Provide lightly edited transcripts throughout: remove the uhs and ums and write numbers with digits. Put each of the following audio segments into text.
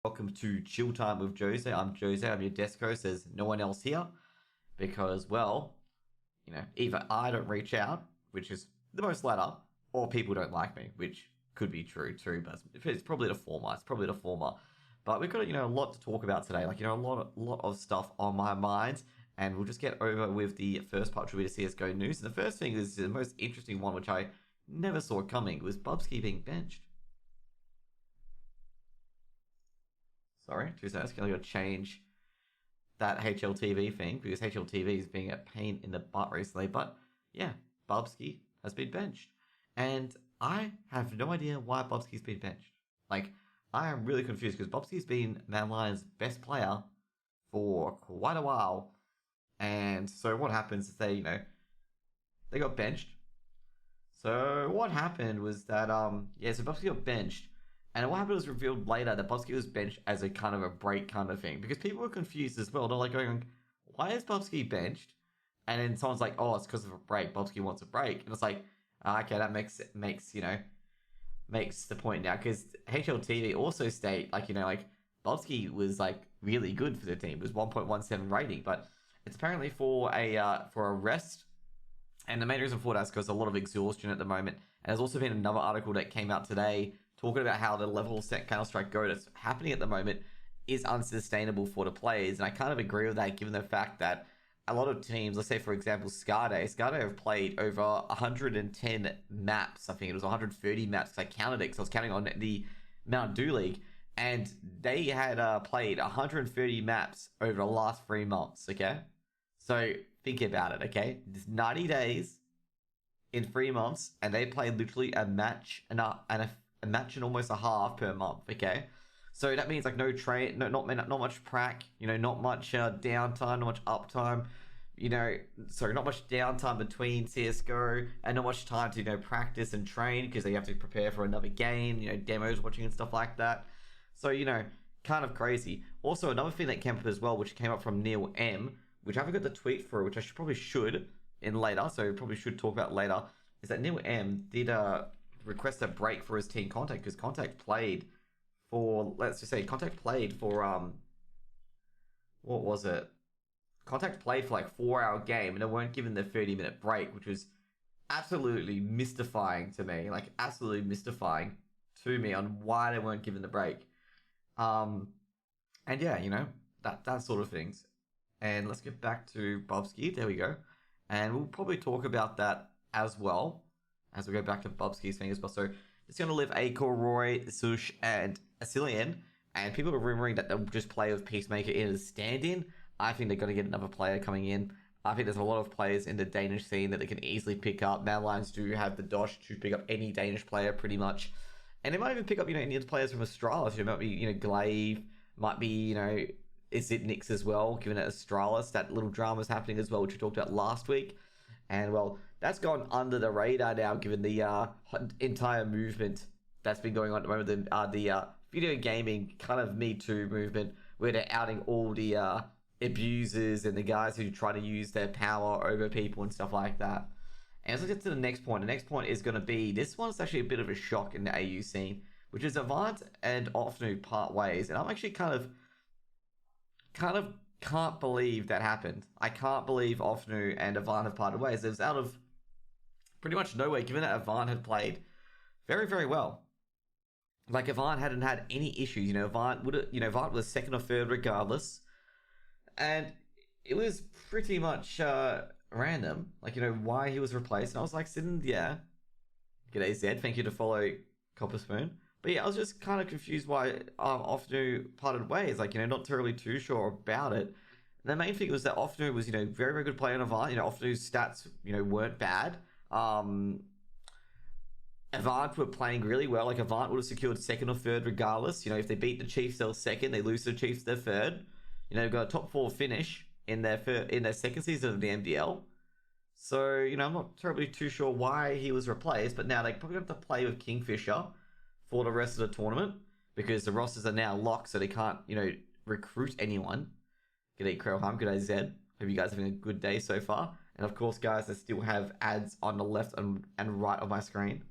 Welcome to Chilltime with Jose. I'm Jose. I'm your desk host. There's no one else here because, well, either I don't reach out, which is the most latter, or people don't like me, which could be true too, but it's probably the former. But we've got, a lot to talk about today. A lot of stuff on my mind, and we'll just get over with the first part, which will be the CSGO news. And the first thing is the most interesting one, which I never saw coming, was Bubsky being benched. Sorry, 2 seconds. I'm going to change that HLTV thing because HLTV is being a pain in the butt recently. But yeah, Bubsky has been benched. And I have no idea why Bubsky's been benched. I am really confused because Bubsky's been Man Lion's best player for quite a while. And so what happens is they got benched. So what happened was that, so Bubsky got benched. And what happened was revealed later that Bubsky was benched as a kind of a break kind of thing. Because people were confused as well. They're like going, why is Bubsky benched? And then someone's like, oh, it's because of a break. Bubsky wants a break. And it's like, okay, that makes the point now. Because HLTV also state, Bubsky was really good for the team. It was 1.17 rating. But it's apparently for a rest. And the main reason for that is because a lot of exhaustion at the moment. And there's also been another article that came out today talking about how the level set Counter-Strike Go that's happening at the moment is unsustainable for the players. And I kind of agree with that, given the fact that a lot of teams, let's say, for example, Skade have played over 110 maps. I think it was 130 maps because I counted it because I was counting on the Mount Dew League. And they had played 130 maps over the last 3 months, okay? So think about it, okay? It's 90 days in 3 months, and they played literally a match and a match and almost a half per month, okay? So that means no train, not much prac, not much downtime, not much uptime, not much downtime between CSGO, and not much time to, practice and train because they have to prepare for another game, demos watching and stuff like that. So, kind of crazy. Also, another thing that came up as well, which came up from Neil M, which I haven't got the tweet for, which I probably should in later, so probably should talk about later, is that Neil M did request a break for his team Contact because Contact played for, what was it? Contact played for 4-hour game and they weren't given the 30-minute break, which was absolutely mystifying to me. Absolutely mystifying to me on why they weren't given the break. And yeah, that sort of things. And let's get back to Bubsky. There we go. And we'll probably talk about that as well as we go back to Bubsky's thing as well. So it's going to live Akor, Roy, Sush, and Asilian. And people are rumoring that they'll just play with Peacemaker in as stand-in. I think they're going to get another player coming in. I think there's a lot of players in the Danish scene that they can easily pick up. Mad Lions do have the dosh to pick up any Danish player pretty much. And they might even pick up, any other players from Astralis. It might be, Glaive, might be, is it Nix as well, given that Astralis, that little drama's happening as well, which we talked about last week. And, well, that's gone under the radar now, given the entire movement that's been going on at the moment, the video gaming kind of Me Too movement, where they're outing all the abusers and the guys who try to use their power over people and stuff like that. And let's get to the next point. The next point is going to be, this one's actually a bit of a shock in the AU scene, which is Avant and Ofnu part ways. And I'm actually kind of can't believe that happened. I can't believe Ofnu and Avant have parted ways. It was out of pretty much nowhere, given that Avant had played very, very well. Avant hadn't had any issues. Avant was second or third regardless. And it was pretty much random. Why he was replaced. And I was sitting, yeah. G'day, Zed. Thank you to follow Copper Spoon. But yeah, I was just kind of confused why Ofnu parted ways. Not terribly too sure about it. And the main thing was that Ofnu was, very, very good player in Avant. Ofnu's stats, weren't bad. Avant were playing really well. Avant would have secured second or third regardless. If they beat the Chiefs, they're second. They lose to the Chiefs, they're third. Got a top 4 finish in their second season of the MDL. So, I'm not terribly too sure why he was replaced. But now they probably have to play with Kingfisher for the rest of the tournament because the rosters are now locked, so they can't, recruit anyone. G'day, Krellheim. G'day, Zed. Hope you guys are having a good day so far. And of course, guys, I still have ads on the left and right of my screen.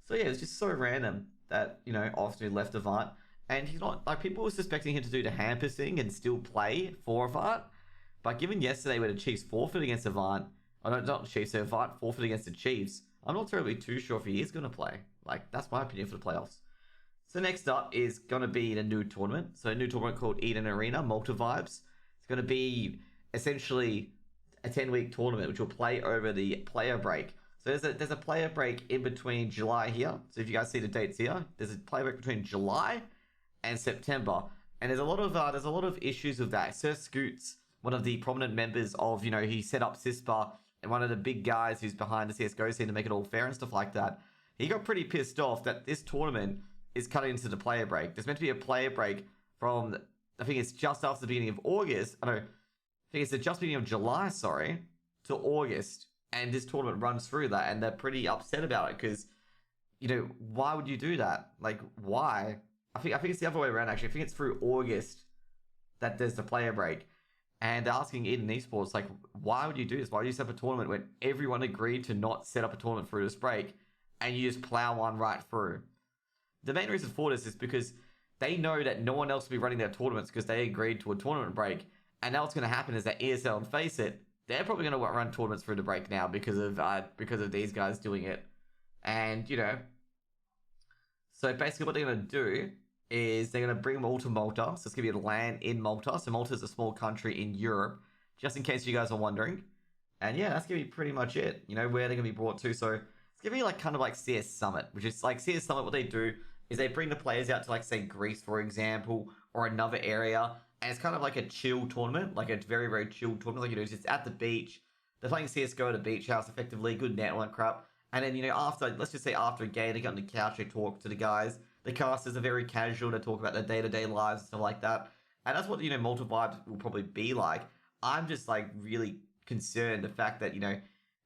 So yeah, it's just so random that, Ofnu left Avant. and he's not, like, people were suspecting him to do the Hampus thing and still play for Avant. But given yesterday where the Chiefs forfeit against Avant, oh no, not the Chiefs, so Avant forfeit against the Chiefs, I'm not terribly too sure if he is going to play. Like, that's my opinion for the playoffs. So next up is going to be the new tournament. So a new tournament called Eden Arena, Multivibes. It's going to be essentially a 10-week tournament, which will play over the player break. So there's a player break in between July here. So if you guys see the dates here, there's a player break between July and September. And there's a lot of issues with that. Sir Scoots, one of the prominent members of, he set up CISPA and one of the big guys who's behind the CSGO scene to make it all fair and stuff like that. He got pretty pissed off that this tournament is cutting into the player break. There's meant to be a player break from, I think it's just after the beginning of August. I think it's just beginning of July, to August. And this tournament runs through that, and they're pretty upset about it because, why would you do that? Like, why? I think it's the other way around, actually. I think it's through August that there's the player break. And they're asking Eden Esports, like, why would you do this? Why would you set up a tournament when everyone agreed to not set up a tournament through this break, and you just plow one right through? The main reason for this is because they know that no one else will be running their tournaments because they agreed to a tournament break. And now what's going to happen is that ESL and Face It, they're probably going to run tournaments through the break now because of these guys doing it. And, so basically what they're going to do is they're going to bring them all to Malta. So it's going to be a LAN in Malta. So Malta is a small country in Europe, just in case you guys are wondering. And yeah, that's going to be pretty much it, where they're going to be brought to. So it's going to be like kind of like CS Summit, which is like CS Summit. What they do is they bring the players out to, like, say, Greece, for example, or another area. And it's kind of like a chill tournament, like a very, very chill tournament. Like, it's at the beach. They're playing CSGO at a beach house, effectively. Good network crap. And then, after, let's just say after a game, they get on the couch, they talk to the guys. The casters are very casual. They talk about their day-to-day lives and stuff like that. And that's what, Multivibes will probably be like. I'm just, like, really concerned the fact that,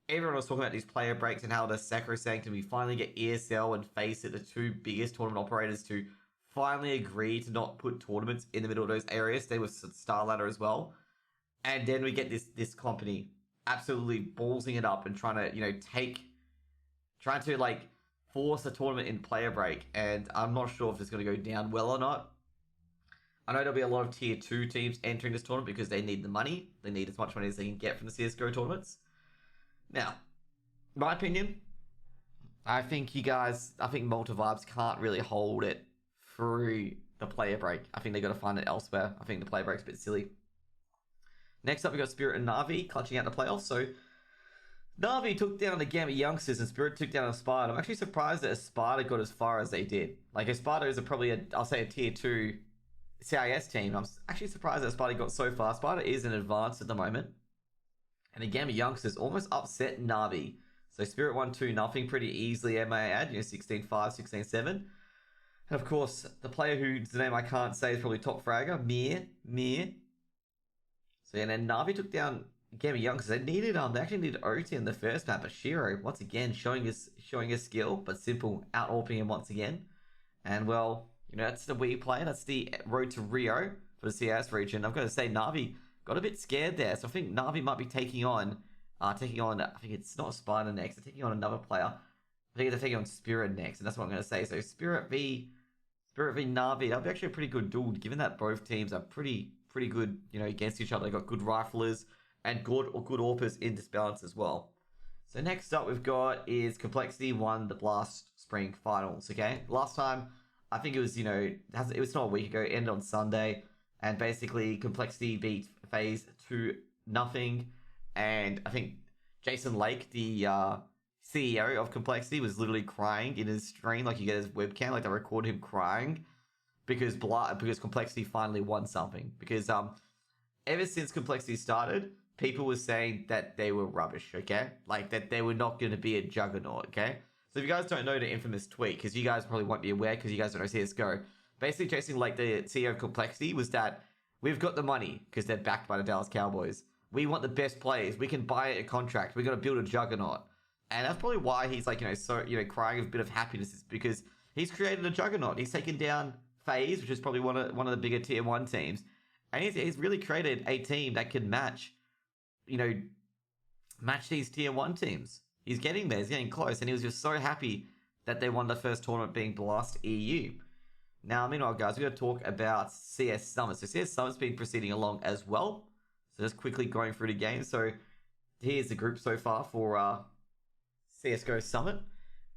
everyone was talking about these player breaks and how they're sacrosanct, and we finally get ESL and Face It, the two biggest tournament operators, to finally agree to not put tournaments in the middle of those areas. They were StarLadder as well. And then we get this company absolutely ballsing it up and trying to like force a tournament in player break. And I'm not sure if it's going to go down well or not. I know there'll be a lot of tier 2 teams entering this tournament because they need the money. They need as much money as they can get from the CSGO tournaments. Now, my opinion, I think Multivibes can't really hold it through the player break. I think they got to find it elsewhere. I think the player break's a bit silly. Next up, we got Spirit and Na'Vi clutching out the playoffs. So Na'Vi took down the Gambit Youngsters and Spirit took down Espada. I'm actually surprised that Espada got as far as they did. Like, Espada is probably a tier 2 CIS team. I'm actually surprised that Espada got so far. Espada is in advance at the moment. And the Gambit Youngsters almost upset Na'Vi. So Spirit won 2-0 pretty easily, I may add. 16-5, 16-7. And of course, the player whose name I can't say is probably Top Fragger, Mir. So yeah, and then Na'Vi took down Gambit Youngsters. They actually needed OT in the first map, but Shiro, once again, showing his skill, but Simple out-AWPing him once again. And well, that's the Wii play. That's the road to Rio for the CS region. I've got to say, Na'Vi got a bit scared there. So I think Na'Vi might be taking on, I think it's not Spider next. They're taking on another player. I think they're taking on Spirit next, and that's what I'm going to say. So Spirit v Na'Vi, that'll be actually a pretty good duel, given that both teams are pretty good, against each other. They got good riflers and good AWPers in this balance as well. So next up we've got is Complexity won the Blast Spring Finals. Okay, last time I think it was it was not a week ago. It ended on Sunday, and basically Complexity beat FaZe 2-0, and I think Jason Lake, the CEO of Complexity, was literally crying in his stream. Like, you get his webcam, like they recorded him crying because Complexity finally won something. Because ever since Complexity started, people were saying that they were rubbish, okay? Like, that they were not going to be a juggernaut, okay? So if you guys don't know the infamous tweet, because you guys probably won't be aware because you guys don't know CSGO, basically Jason Lake, the CEO of Complexity, was that we've got the money because they're backed by the Dallas Cowboys. We want the best players. We can buy a contract. We're going to build a juggernaut. And that's probably why he's like, crying with a bit of happiness, is because he's created a juggernaut. He's taken down FaZe, which is probably one of the bigger tier 1 teams. And he's really created a team that can match these tier 1 teams. He's getting there. He's getting close. And he was just so happy that they won the first tournament, being Blast EU. Now, meanwhile, guys, we're going to talk about CS Summit. So CS Summit's been proceeding along as well. So just quickly going through the game. So here's the group so far for CSGO Summit.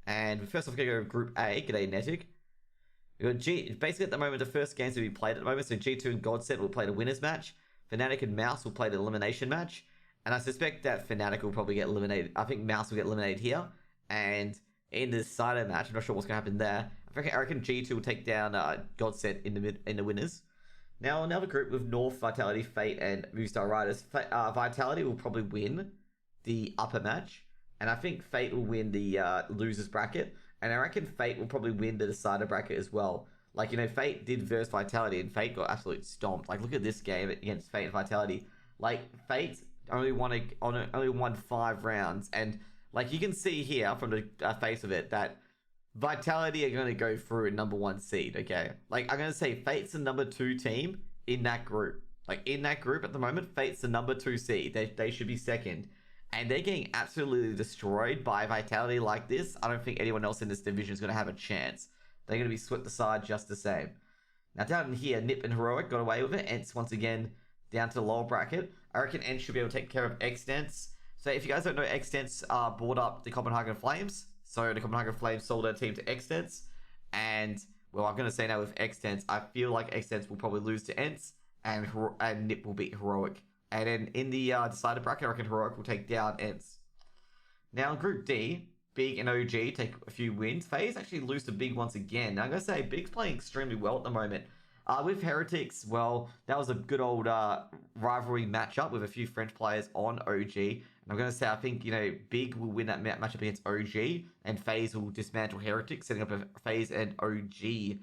And first off, we're going to go Group A. G'day, Netic. We got G. Basically, at the moment, the first games will be played at the moment. So G2 and Godsent will play the winners match. Fnatic and Mouse will play the elimination match. And I suspect that Fnatic will probably get eliminated. I think Mouse will get eliminated here. And in the decider match, I'm not sure what's going to happen there. I reckon G2 will take down Godsent in the winners. Now, another group with North, Vitality, Fate, and Movistar Riders. Vitality will probably win the upper match. And I think Fate will win the losers bracket. And I reckon Fate will probably win the decider bracket as well. Like, you know, Fate did verse Vitality, and Fate got absolutely stomped. Like, look at this game against Fate and Vitality. Like, Fate only won 5 rounds. And, like, you can see here from the face of it that Vitality are going to go through a number 1 seed, okay? Like, I'm going to say Fate's the number 2 team in that group. Like, in that group at the moment, Fate's the number 2 seed. They should be second. And they're getting absolutely destroyed by Vitality like this. I don't think anyone else in this division is going to have a chance. They're going to be swept aside just the same. Now, down in here, Nip and Heroic got away with it. Ents, once again, down to the lower bracket. I reckon Ents should be able to take care of Xtents. So, if you guys don't know, Xtents bought up the Copenhagen Flames. So, the Copenhagen Flames sold their team to Xtents. And, well, I'm going to say now with Xtents, I feel like Xtents will probably lose to Ents. And Nip will beat Heroic. And then in the decider bracket, I reckon Heroic will take down Ents. Now, in Group D, Big and OG take a few wins. FaZe actually lose to Big once again. Now, I'm going to say Big's playing extremely well at the moment. With Heretics, well, that was a good old rivalry matchup with a few French players on OG. And I'm going to say, I think, you know, Big will win that matchup against OG. And FaZe will dismantle Heretics, setting up a FaZe and OG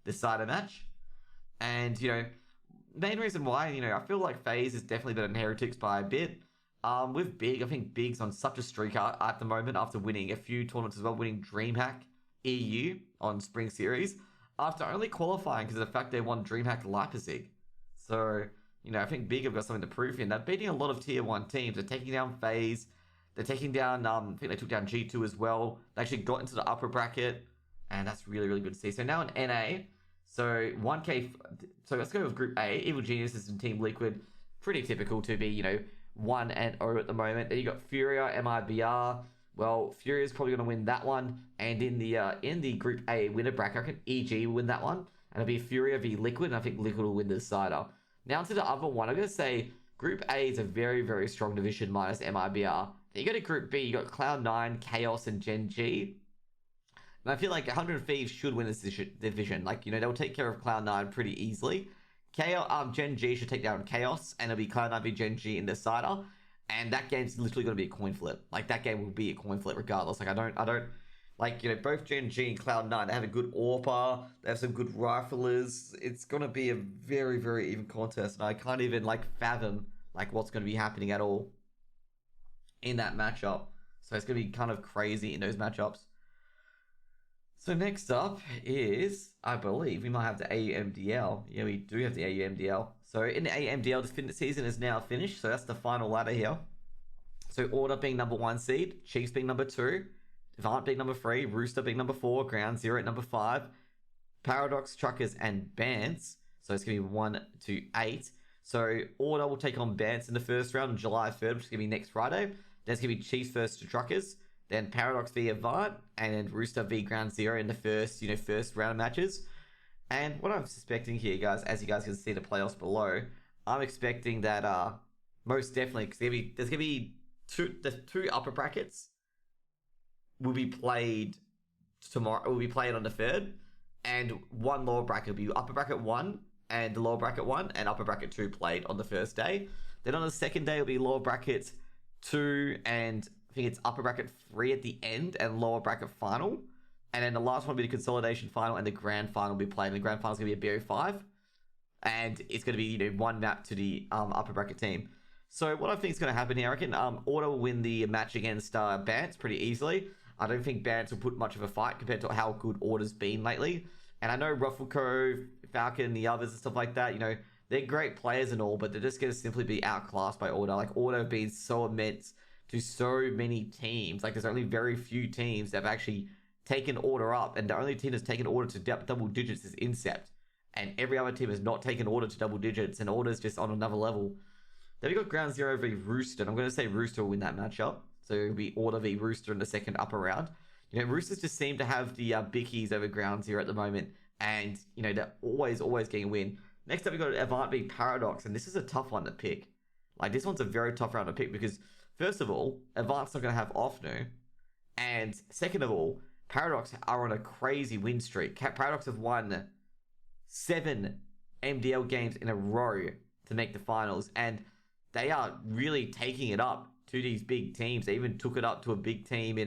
decider match. And, you know, main reason why, you know, I feel like FaZe is definitely better than Heretics by a bit. With Big, I think Big's on such a streak at the moment after winning a few tournaments as well, winning DreamHack EU on Spring Series, after only qualifying because of the fact they won DreamHack Leipzig. So, you know, I think Big have got something to prove here. They're beating a lot of Tier 1 teams. They're taking down FaZe. They're taking down, I think they took down G2 as well. They actually got into the upper bracket, and that's really, really good to see. So now in NA, so 1K, so let's go with Group A. Evil Geniuses and Team Liquid, pretty typical to be, you know, 1-0 at the moment. Then you got Furia, MIBR. Well, Furia's probably going to win that one. And in the Group A winner bracket, I reckon EG will win that one. And it'll be Furia v Liquid, and I think Liquid will win the decider. Now to the other one, I'm going to say Group A is a very, very strong division minus MIBR. Then you go to Group B, you got Cloud9, Chaos, and Gen G. And I feel like 100 Thieves should win this division. Like, you know, they'll take care of Cloud9 pretty easily. Gen G should take down Chaos, and it'll be Cloud9 v Gen G in the decider. And that game's literally going to be a coin flip. Like, that game will be a coin flip regardless. Like, I don't, like, you know, both Gen G and Cloud9, they have a good AWPer, they have some good riflers. It's going to be a very, very even contest. And I can't even, like, fathom, like, what's going to be happening at all in that matchup. So it's going to be kind of crazy in those matchups. So next up is, I believe, we might have the AUMDL. Yeah, we do have the AUMDL. So in the AUMDL, the fitness season is now finished. So that's the final ladder here. So Order being number 1 seed, Chiefs being number 2, Avant being number 3, Rooster being number 4, Ground Zero at number 5, Paradox, Truckers, and Bants. So it's going to be 1 to 8. So Order will take on Bants in the first round on July 3rd, which is going to be next Friday. Then it's going to be Chiefs versus to Truckers. Then Paradox v Avant, and then Rooster v Ground Zero in the first round of matches. And what I'm suspecting here, guys, as you guys can see the playoffs below, I'm expecting that most definitely, because there's gonna be the two upper brackets will be played tomorrow. Will be played on the 3rd, and one lower bracket will be upper bracket 1 and the lower bracket 1 and upper bracket 2 played on the first day. Then on the second day will be lower bracket 2 and I think it's upper bracket 3 at the end and lower bracket final. And then the last one will be the consolidation final and the grand final will be played. And the grand final is going to be a BO5. And it's going to be, you know, one map to the upper bracket team. So what I think is going to happen here, I reckon Order will win the match against Bants pretty easily. I don't think Bants will put much of a fight compared to how good Order's been lately. And I know Ruffleco, Falcon, the others and stuff like that, you know, they're great players and all, but they're just going to simply be outclassed by Order. Like, Order have been so immense to so many teams. Like, there's only very few teams that have actually taken order up, and the only team that's taken order to double digits is Incept. And every other team has not taken order to double digits, and order's just on another level. Then we got Ground Zero v Rooster, and I'm going to say Rooster will win that matchup. So it'll be Order v Rooster in the second upper round. You know, Roosters just seem to have the bickies over Ground Zero at the moment, and, you know, they're always getting a win. Next up, we got Avant v Paradox, and this is a tough one to pick. Like, this one's a very tough round to pick because, first of all, Avant's not going to have Offno, and second of all, Paradox are on a crazy win streak. Paradox have won 7 MDL games in a row to make the finals, and they are really taking it up to these big teams. They even took it up to a big team in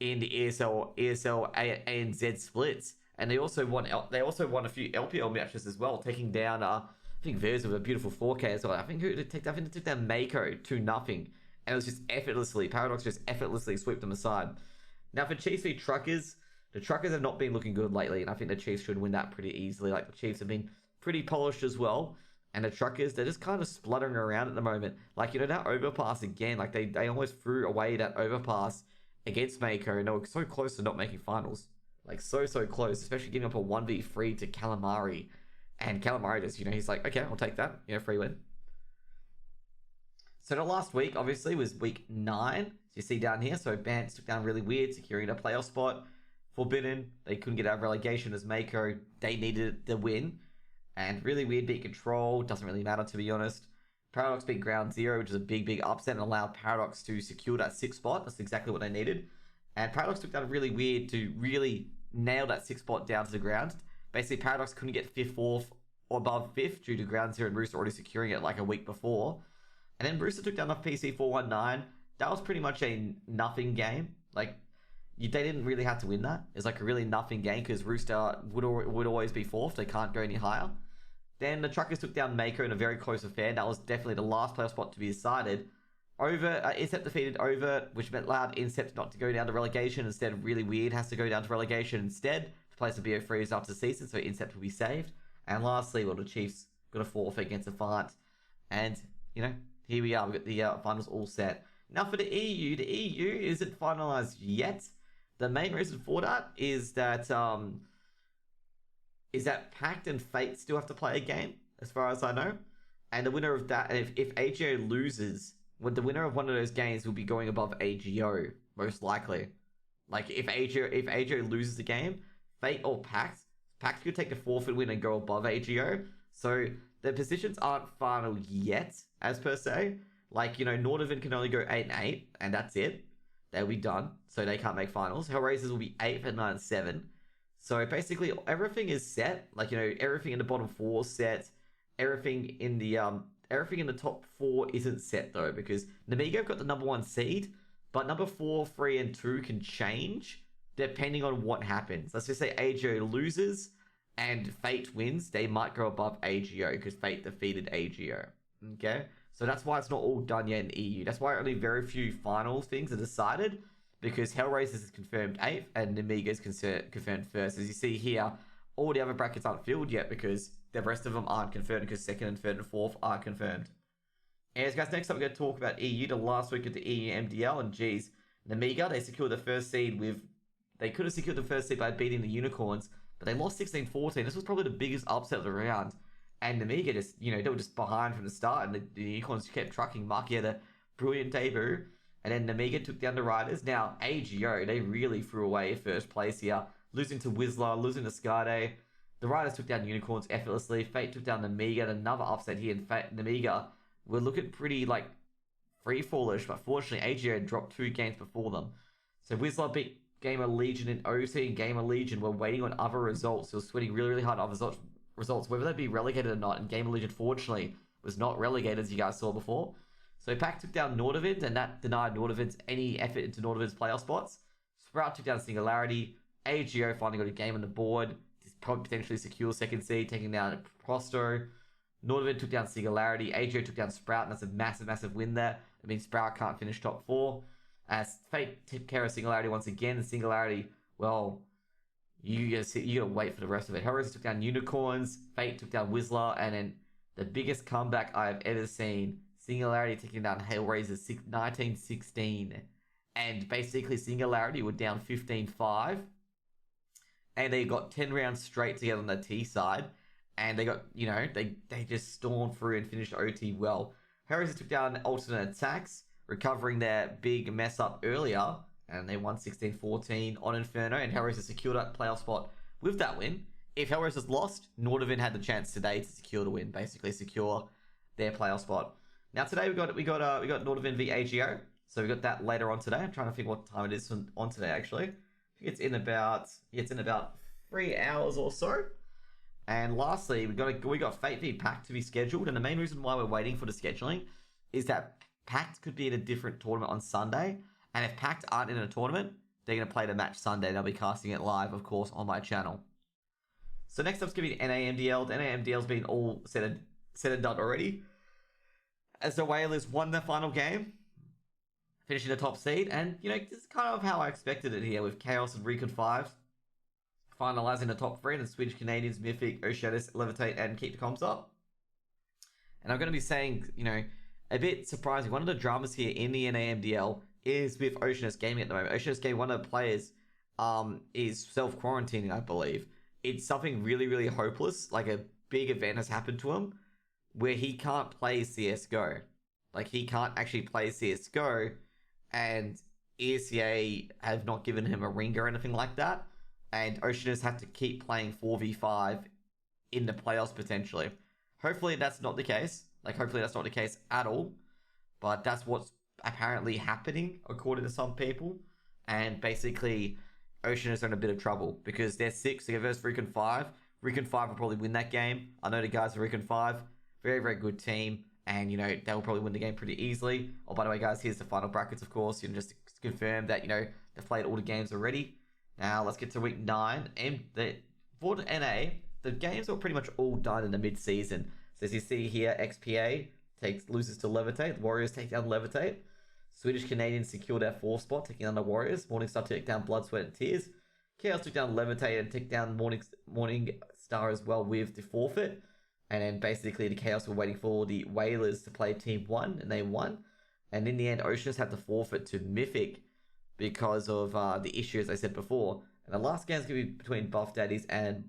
the ESL ANZ splits, and they also won a few LPL matches as well, taking down I think Verz with a beautiful 4K as well. I think they took down Mako 2-0, and it was just Paradox just effortlessly swept them aside. Now for Chiefs v Truckers, the Truckers have not been looking good lately, and I think the Chiefs should win that pretty easily. Like, the Chiefs have been pretty polished as well, and the Truckers, they're just kind of spluttering around at the moment. Like, you know, that overpass again, like they almost threw away that overpass against Mako, and they were so close to not making finals. Like, so close, especially giving up a 1v3 to Calamari. And Calamari just, you know, he's like, okay, I'll take that, you know, free win. So the last week, obviously, was week 9. So you see down here, so Bants took down really weird, securing a playoff spot. Forbidden, they couldn't get out of relegation as Mako. They needed the win. And really weird beat Control. Doesn't really matter, to be honest. Paradox beat Ground Zero, which is a big upset, and allowed Paradox to secure that 6th spot. That's exactly what they needed. And Paradox took down really weird to really nail that 6th spot down to the ground. Basically, Paradox couldn't get 5th, 4th, or above 5th due to Ground Zero and Rooster already securing it like a week before. And then Rooster took down off PC 419. That was pretty much a nothing game. Like, they didn't really have to win that. It's like a really nothing game because Rooster would always be 4th. They can't go any higher. Then the Truckers took down Mako in a very close affair. That was definitely the last playoff spot to be decided. Incept defeated Overt, which meant allowed Incept not to go down to relegation. Instead, really weird, has to go down to relegation instead to play some BO3s after the season, so Incept will be saved. And lastly, well, the Chiefs got a forfeit against Avant. And, you know, here we are. We've got the finals all set. Now for the EU isn't finalized yet. The main reason for that is that Pact and Fate still have to play a game, as far as I know. And the winner of that, if AGO loses, the winner of one of those games will be going above AGO, most likely. Like, if AGO loses the game, Fate or Pact could take the forfeit win and go above AGO. So the positions aren't final yet, as per se. Like, you know, Nordovan can only go 8-8, and that's it. They'll be done, so they can't make finals. Hellraisers will be 8th and 9-7. So basically, everything is set. Like, you know, everything in the bottom 4 is set. Everything in the top 4 isn't set, though, because Namigo got the number 1 seed, but number 4, 3, and 2 can change depending on what happens. Let's just say AGO loses and Fate wins. They might go above AGO because Fate defeated AGO. Okay? So that's why it's not all done yet in EU. That's why only very few final things are decided, because Hellraisers is confirmed 8th and Namiga is confirmed 1st. As you see here, all the other brackets aren't filled yet because the rest of them aren't confirmed because 2nd and 3rd and 4th are confirmed. Anyways, guys, next up we're going to talk about EU, the last week of the EU MDL, and geez, Namiga, they secured the first seed they could have secured the first seed by beating the Unicorns, but they lost 16-14. This was probably the biggest upset of the round. And Namiga just, you know, they were just behind from the start, and the Unicorns kept trucking. Marky had a brilliant debut, and then Namiga took down the Riders. Now, AGO, they really threw away first place here, losing to Whistler, losing to Skyday. The Riders took down Unicorns effortlessly. Fate took down Namiga, and another upset here. In fact, Namiga were looking pretty, like, free-fallish, but fortunately, AGO dropped 2 games before them. So Whistler beat Gamer Legion in OC, and Gamer Legion were waiting on other results. They were sweating really hard on other results, whether they be relegated or not, and Gamer Legion, fortunately, was not relegated, as you guys saw before. So Pac took down Nordovid, and that denied Nordovid's any effort into Nordovid's playoff spots. Sprout took down Singularity. AGO finally got a game on the board. Potentially secure 2nd seed, taking down Prosto. Nordovid took down Singularity. AGO took down Sprout, and that's a massive win there. I mean, Sprout can't finish top 4. As Fate took care of Singularity once again, and Singularity, well, you gotta wait for the rest of it. Hellraiser took down Unicorns. Fate took down Whistler, and then the biggest comeback I've ever seen, Singularity taking down Hellraiser 19-16. and basically Singularity were down 15-5, and they got 10 rounds straight to get on the T side, and they got, they just stormed through and finished OT well. Harris took down alternate attacks, recovering their big mess up earlier, and they won 16-14 on Inferno, and Hellraiser secured that playoff spot with that win. If Hellraiser's lost, Nordavind had the chance today to secure the win, basically secure their playoff spot. Now today we got Nordavind v AGO, so we got that later on today. I'm trying to think what time it is on today actually. I think it's in about 3 hours or so. And lastly, we got Fate v Pact to be scheduled, and the main reason why we're waiting for the scheduling is that Pact could be in a different tournament on Sunday, and if Pact aren't in a tournament, they're going to play the match Sunday. They'll be casting it live, of course, on my channel. So next up's going to be NAMDL. The NAMDL's been all said and done already, as the Whalers won their final game, finishing the top seed, and this is kind of how I expected it here, with Chaos and Recon 5 finalizing the top 3, and the Swedish Canadians, Mythic, Oceanus, Levitate, and Keep the Comms Up. And I'm going to be saying, a bit surprising, one of the dramas here in the NAMDL is with Oceanus Gaming at the moment. Oceanus Gaming, one of the players, is self-quarantining, I believe. It's something really, really hopeless. Like, a big event has happened to him where he can't play CSGO. Like, he can't actually play CSGO, and ESEA have not given him a ring or anything like that. And Oceanus have to keep playing 4v5 in the playoffs potentially. Hopefully that's not the case. Hopefully that's not the case at all. But that's what's apparently happening, according to some people. And basically, Oceanus are in a bit of trouble because they're 6, they go versus Recon 5. Recon 5 will probably win that game. I know the guys at Recon 5, very, very good team. And, they will probably win the game pretty easily. Oh, by the way, guys, here's the final brackets, of course. Just to confirm that, they've played all the games already. Now, let's get to week 9. And for the NA, the games are pretty much all done in the mid-season. So as you see here, XPA loses to Levitate. The Warriors take down Levitate. Swedish Canadians secure their 4th spot, taking down the Warriors. Morningstar took down Blood, Sweat, and Tears. Chaos took down Levitate and took down Morningstar as well with the forfeit. And then basically the Chaos were waiting for the Whalers to play Team 1, and they won. And in the end, Oceanus had to forfeit to Mythic because of the issue, as I said before. And the last game is going to be between Buff Daddies and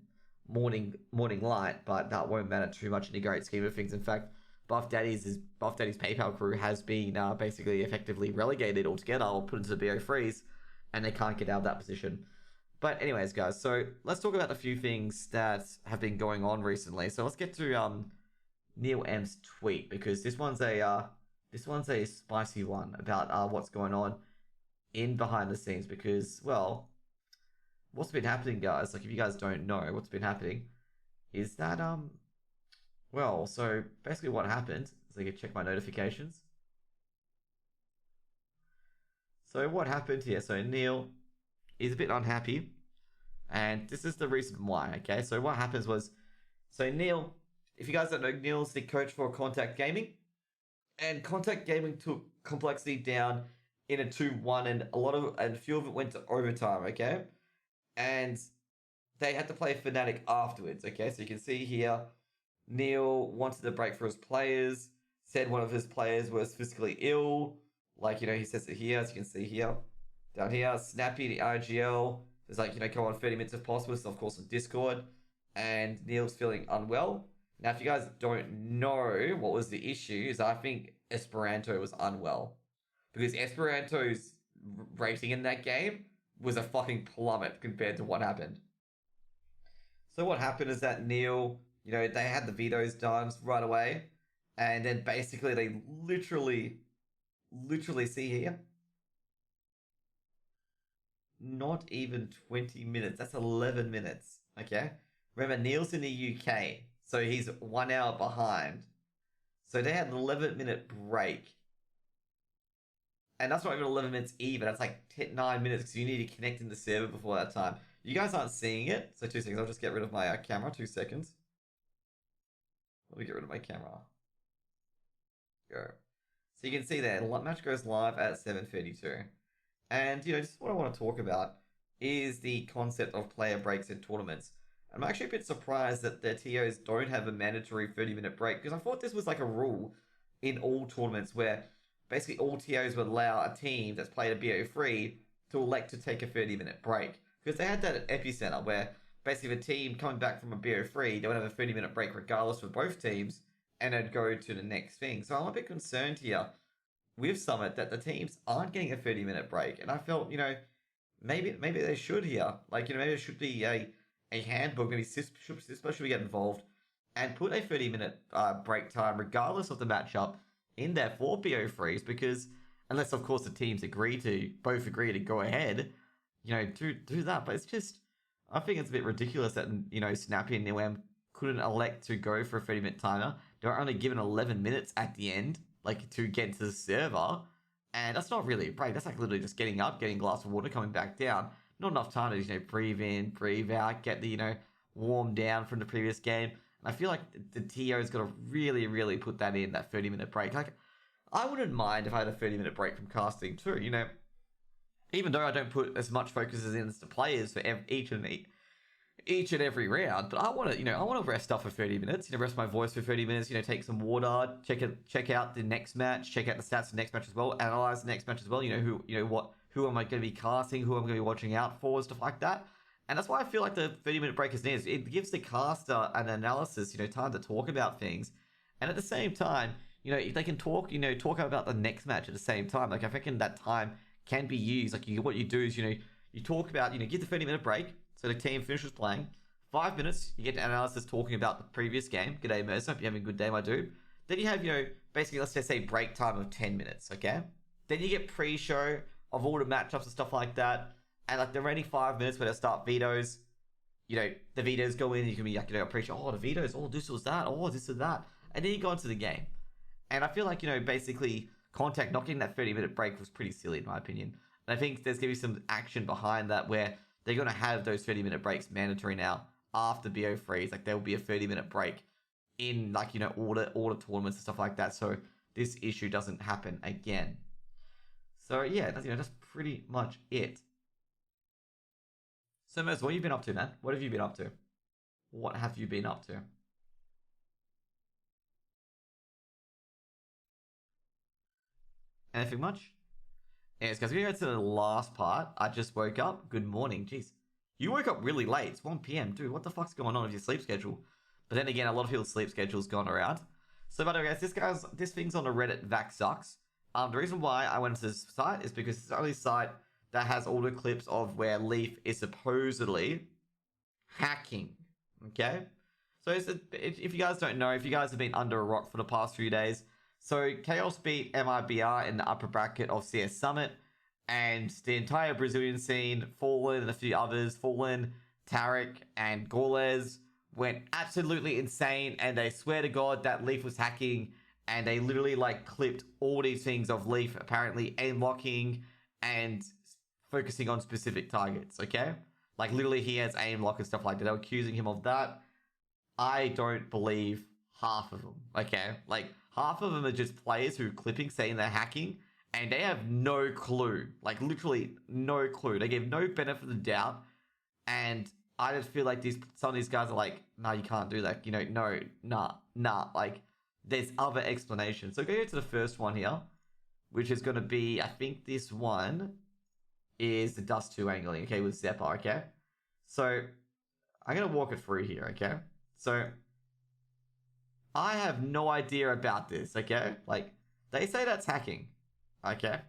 Morning Light, but that won't matter too much in the great scheme of things. In fact, Buff Daddy's PayPal crew has been basically effectively relegated altogether or put into the BO freeze, and they can't get out of that position. But anyways, guys, so let's talk about a few things that have been going on recently. So let's get to Neil M's tweet, because this one's a spicy one about what's going on in behind the scenes, because, well, what's been happening, guys, if you guys don't know what's been happening, is that, well, so basically what happened is I can check my notifications. So what happened here? So Neil is a bit unhappy, and this is the reason why, okay? So what happens was, so Neil, if you guys don't know, Neil's the coach for Contact Gaming, and Contact Gaming took Complexity down in a 2-1, and a few of it went to overtime, okay? And they had to play Fnatic afterwards, okay? So you can see here, Neil wanted a break for his players, said one of his players was physically ill, he says it here, as you can see here. Down here, Snappy, the RGL, is come on 30 minutes if possible, so of course on Discord, and Neil's feeling unwell. Now, if you guys don't know what was the issue, is I think Esperanto was unwell. Because Esperanto's rating in that game was a fucking plummet compared to what happened. So what happened is that Neil, they had the vetoes done right away, and then basically they literally see here, not even 20 minutes, that's 11 minutes, okay? Remember, Neil's in the UK, so he's 1 hour behind. So they had an 11-minute break. And that's not even 11 minutes either, that's 9 minutes, because you need to connect in the server before that time. You guys aren't seeing it, so 2 seconds, I'll just get rid of my camera, 2 seconds. Let me get rid of my camera. Go. So you can see there, the match goes live at 7:32. And, just what I want to talk about is the concept of player breaks in tournaments. I'm actually a bit surprised that the TOs don't have a mandatory 30-minute break, because I thought this was a rule in all tournaments where basically all TOs would allow a team that's played a BO3 to elect to take a 30-minute break. Because they had that at Epicenter, where basically the team coming back from a BO3, they would have a 30-minute break regardless for both teams, and they'd go to the next thing. So I'm a bit concerned here with Summit that the teams aren't getting a 30-minute break. And I felt, maybe they should here. Like, maybe there should be a handbook, maybe CSGO should get involved and put a 30-minute break time, regardless of the matchup, in there for BO3s, because unless, of course, the teams both agree to go ahead, do that. But it's just, I think it's a bit ridiculous that, Snappy and NewM couldn't elect to go for a 30-minute timer. They were only given 11 minutes at the end, like, to get to the server. And that's not really a break. That's like literally just getting up, getting a glass of water, coming back down. Not enough time to, breathe in, breathe out, get the, warm down from the previous game. And I feel like the TO's got to really, really put that in, that 30-minute break. Like, I wouldn't mind if I had a 30-minute break from casting too, Even though I don't put as much focus as in the players for each and every round, but I want to rest up for 30 minutes, rest my voice for 30 minutes, take some water, check out the next match, check out the stats of the next match as well, analyze the next match as well, who am I going to be casting, who I'm going to be watching out for, stuff like that. And that's why I feel like the 30-minute break is needed. It gives the caster an analysis, time to talk about things. And at the same time, if they can talk about the next match at the same time. Like, I reckon that time can be used. Like, what you do is, you talk about, give the 30-minute break, so the team finishes playing. 5 minutes, you get to analysis talking about the previous game. G'day, Mercer. Hope you're having a good day, my dude. Then you have, basically, let's just say break time of 10 minutes, okay? Then you get pre-show of all the matchups and stuff like that. And, like, the remaining 5 minutes where they start vetoes, the vetoes go in, you can be, like, pre-show, oh, the vetoes, oh, this was that, oh, this is that. And then you go into the game. And I feel like, basically, Contact not getting that 30-minute break was pretty silly, in my opinion. And I think there's going to be some action behind that where they're going to have those 30-minute breaks mandatory now after BO3s. Like, there will be a 30-minute break in, like, all the tournaments and stuff like that, so this issue doesn't happen again. So, yeah, that's pretty much it. So, Mers, what have you been up to, man? What have you been up to? What have you been up to? Anything much? Anyways, guys, we're going to go to the last part. I just woke up. Good morning. Jeez. You woke up really late. It's 1 p.m. Dude, what the fuck's going on with your sleep schedule? But then again, a lot of people's sleep schedule's gone around. So, by the way, guys, this thing's on the Reddit Vac Sucks. The reason why I went to this site is because it's the only site that has all the clips of where Leaf is supposedly hacking. Okay? So, if you guys don't know, if you guys have been under a rock for the past few days, so Chaos beat MIBR in the upper bracket of CS Summit, and the entire Brazilian scene, Fallen and a few others, Fallen, Tarek, and Gorlez, went absolutely insane, and they swear to God that Leaf was hacking, and they literally, like, clipped all these things of Leaf apparently aim-locking and focusing on specific targets, okay? Like, literally he has aim-lock and stuff like that. They were accusing him of that. I don't believe half of them, okay? Like, half of them are just players who are clipping, saying they're hacking, and they have no clue. Like, literally no clue. They give no benefit of the doubt, and I just feel like some of these guys are like, nah, you can't do that. No, nah. Like, there's other explanations. So go to the first one here, which is going to be, I think this one is the Dust 2 angling, okay, with Zeppa, okay? So I'm going to walk it through here, okay? So I have no idea about this, okay? Like, they say that's hacking, okay?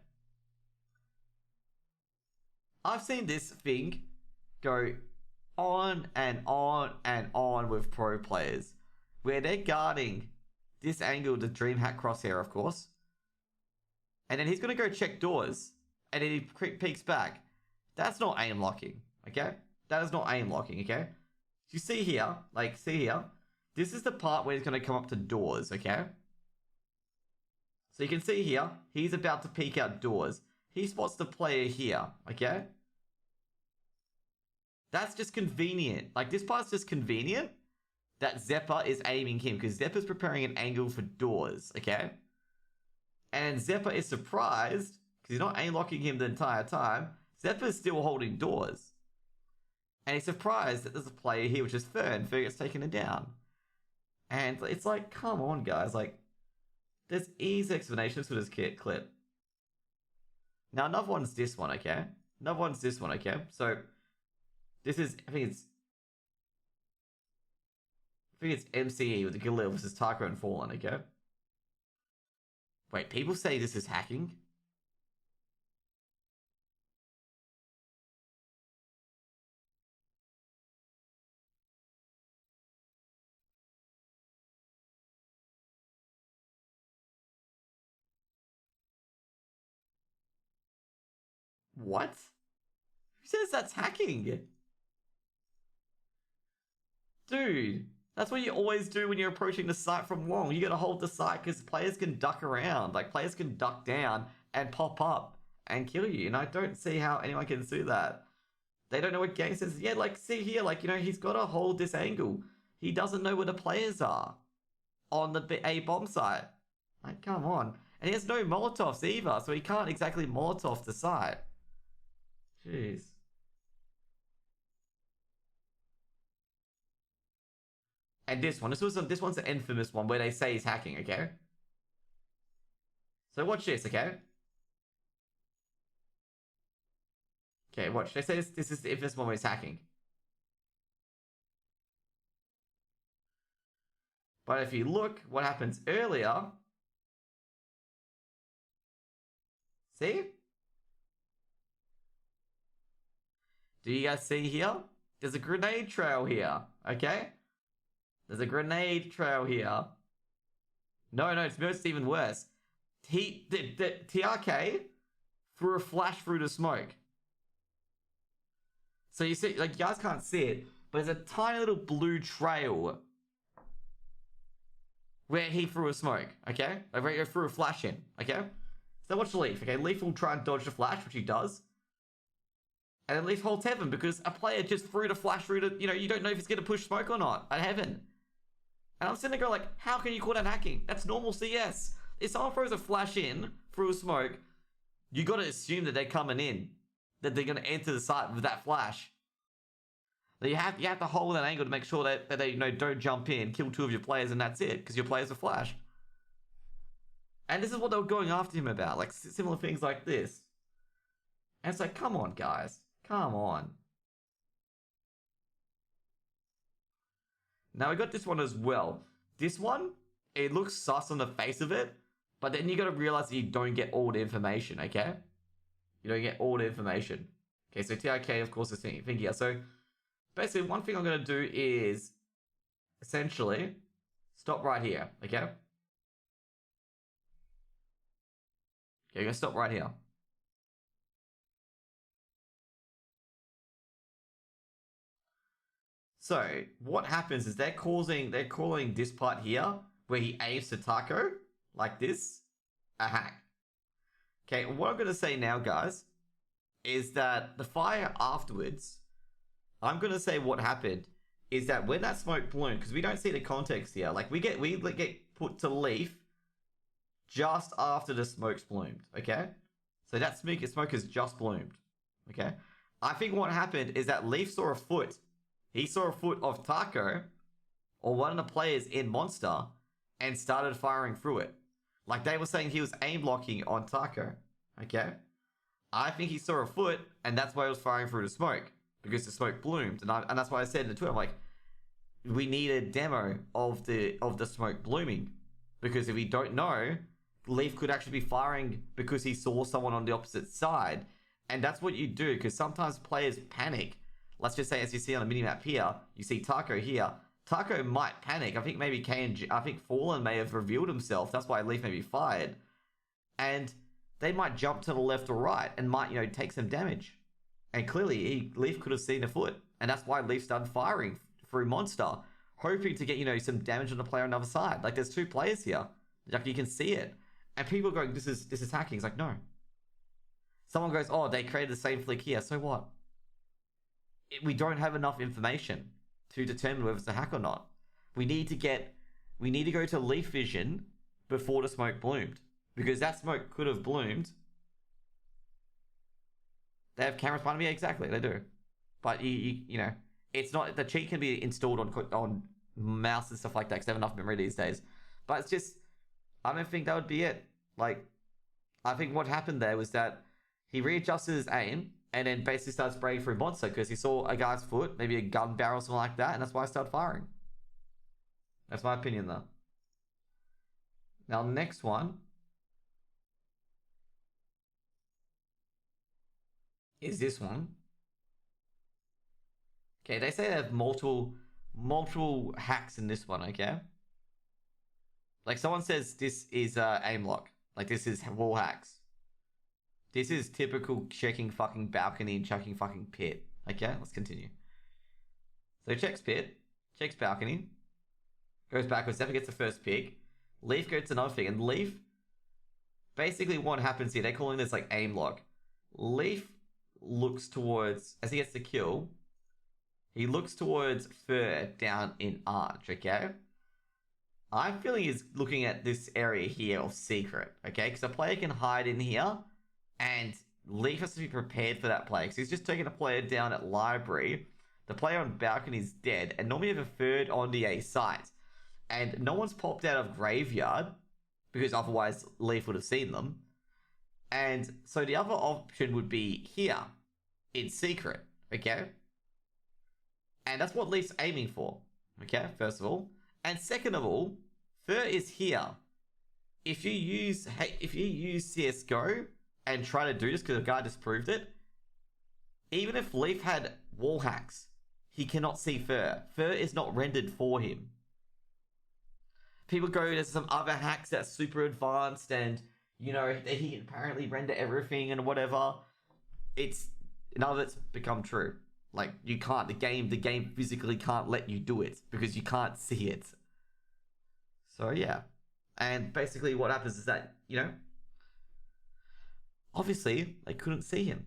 I've seen this thing go on and on and on with pro players where they're guarding this angle, the DreamHack crosshair, of course. And then he's going to go check doors, and then he peeks back. That's not aim locking, okay? That is not aim locking, okay? You see here, this is the part where he's going to come up to doors, okay? So you can see here, he's about to peek out doors. He spots the player here, okay? That's just convenient. Like, this part's just convenient that Zeppa is aiming him, because Zeppa's preparing an angle for doors, okay? And Zeppa is surprised, because he's not aim-locking him the entire time. Zeppa's still holding doors. And he's surprised that there's a player here, which is Fern. Fern gets taken down. And it's like, come on, guys. Like, There's easy explanations for this clip. Now, another one's this one, okay? Another one's this one, okay? So, this is, I think it's MCE with the Galil versus Taco and Fallen, okay? Wait, people say this is hacking? What? Who says that's hacking? Dude, that's what you always do when you're approaching the site from long. You gotta hold the site because players can duck around. Like, players can duck down and pop up and kill you. And I don't see how anyone can do that. They don't know what game sense is. Yeah, like, see here, like, you know, he's gotta hold this angle. He doesn't know where the players are on the A bomb site. Like, come on. And he has no Molotovs either, so he can't exactly Molotov the site. Jeez. And this one, this one's an infamous one where they say he's hacking, okay? So watch this, okay? Okay, watch. They say this is the infamous one where he's hacking. But if you look what happens earlier... See? Do you guys see here? There's a grenade trail here, okay? There's a grenade trail here. No, it's even worse. The TRK threw a flash through the smoke. So you see, like, you guys can't see it, but there's a tiny little blue trail where he threw a smoke, okay? Like, where he threw a flash in, okay? So watch Leaf, okay? Leaf will try and dodge the flash, which he does. And then Leaf holds Heaven because a player just threw the flash through to, you know, you don't know if it's going to push smoke or not at Heaven. And I'm sitting there going like, how can you call that hacking? That's normal CS. If someone throws a flash in through a smoke, you got to assume that they're coming in, that they're going to enter the site with that flash. That you have to hold that angle to make sure that they, you know, don't jump in, kill two of your players, and that's it, because your players are flashed. And this is what they were going after him about, like similar things like this. And it's like, come on, guys. Come on. Now we got this one as well. This one, it looks sus on the face of it, but then you got to realize that you don't get all the information, okay? You don't get all the information. Okay, so TIK, of course, is thinking here. So basically, one thing I'm going to do is essentially stop right here, okay? Okay, you're going to stop right here. So what happens is they're calling this part here where he aims to Taco like this a hack. Okay, what I'm gonna say now, guys, is that the fire afterwards, I'm gonna say what happened is that when that smoke bloomed, because we don't see the context here, like we get put to Leaf just after the smoke's bloomed. Okay, so that smoke has just bloomed. Okay, I think what happened is that Leaf saw a foot. He saw a foot of Taco, or one of the players in Monster, and started firing through it. Like they were saying he was aim locking on Taco. Okay? I think he saw a foot, and that's why he was firing through the smoke. Because the smoke bloomed. And that's why I said in the Twitter, I'm like, we need a demo of the smoke blooming. Because if we don't know, Leaf could actually be firing because he saw someone on the opposite side. And that's what you do, because sometimes players panic. Let's just say, as you see on the minimap here, you see Taco here. Taco might panic. I think maybe I think Fallen may have revealed himself. That's why Leaf may be fired. And they might jump to the left or right and might, you know, take some damage. And clearly, Leaf could have seen a foot. And that's why Leaf started firing through Monster, hoping to get, you know, some damage on the player on the other side. Like, there's two players here. Like, you can see it. And people are going, this is hacking. It's like, no. Someone goes, oh, they created the same flick here. So what? We don't have enough information to determine whether it's a hack or not. We need to go to Leaf Vision before the smoke bloomed. Because that smoke could have bloomed. They have cameras behind me? Yeah, exactly, they do. But you know, it's not, the cheat can be installed on mouse and stuff like that, because they have enough memory these days. But it's just, I don't think that would be it. Like, I think what happened there was that he readjusted his aim and then basically started spraying through monster because he saw a guy's foot, maybe a gun barrel or something like that, and that's why I started firing. That's my opinion, though. Now, next one is this one. Okay, they say they have multiple hacks in this one, okay? Like, someone says this is aim lock. Like, this is wall hacks. This is typical checking fucking balcony and checking fucking pit. Okay, let's continue. So checks pit, checks balcony, goes backwards, never gets the first pick. Leaf goes to another thing, and Leaf, basically what happens here, they're calling this like aim lock. Leaf looks towards, as he gets the kill, he looks towards Fur down in Arch, okay? I'm feeling he's looking at this area here of secret, okay? Because a player can hide in here, and Leaf has to be prepared for that play. Because he's just taking a player down at library. The player on balcony is dead, and normally you have a third on the A site. And no one's popped out of graveyard, because otherwise Leaf would have seen them. And so the other option would be here, in secret, okay? And that's what Leaf's aiming for, okay, first of all. And second of all, Fur is here. If you use CSGO and try to do this, because the guy just proved it, even if Leaf had wall hacks, he cannot see Fur. Fur is not rendered for him. People go, there's some other hacks that's super advanced and, you know, he can apparently render everything and whatever. None of it's become true. Like, you can't, the game physically can't let you do it because you can't see it. So, yeah. And basically what happens is that, you know, obviously they couldn't see him.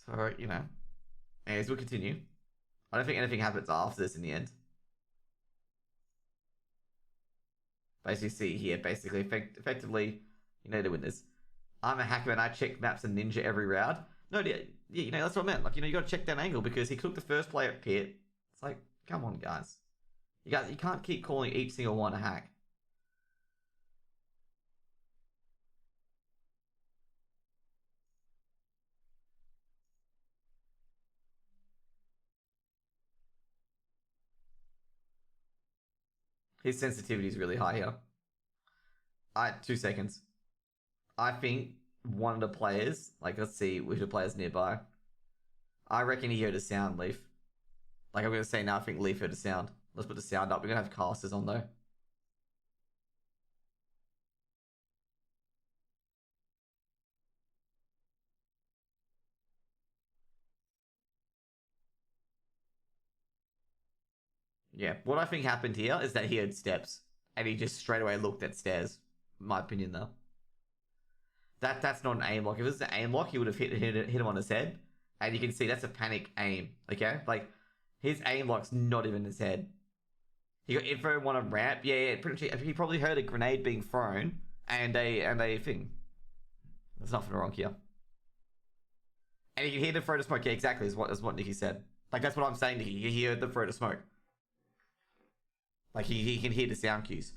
So, you know, anyways, we'll continue. I don't think anything happens after this in the end. Basically, see here, basically, effectively, you know, to win this. I'm a hacker and I check maps and ninja every round. No, yeah, you know, that's what I meant. Like, you know, you got to check that angle because he took the first player at pit. It's like, come on, guys. You can't keep calling each single one a hack. His sensitivity is really high here. 2 seconds. I think one of the players, like, let's see which of the players nearby. I reckon he heard a sound, Leaf. Like, I'm going to say now, I think Leaf heard a sound. Let's put the sound up. We're going to have casters on, though. Yeah, what I think happened here is that he heard steps. And he just straight away looked at stairs. My opinion, though. That's not an aim lock. If it was an aim lock, he would have hit him on his head. And you can see that's a panic aim, okay? Like, his aim lock's not even his head. He got info on a ramp. Yeah, pretty much. He probably heard a grenade being thrown and a thing. There's nothing wrong here. And he can hear the throw to smoke. Yeah, exactly. Is what Nikki said. Like, that's what I'm saying. He heard the throw to smoke. Like, he can hear the sound cues.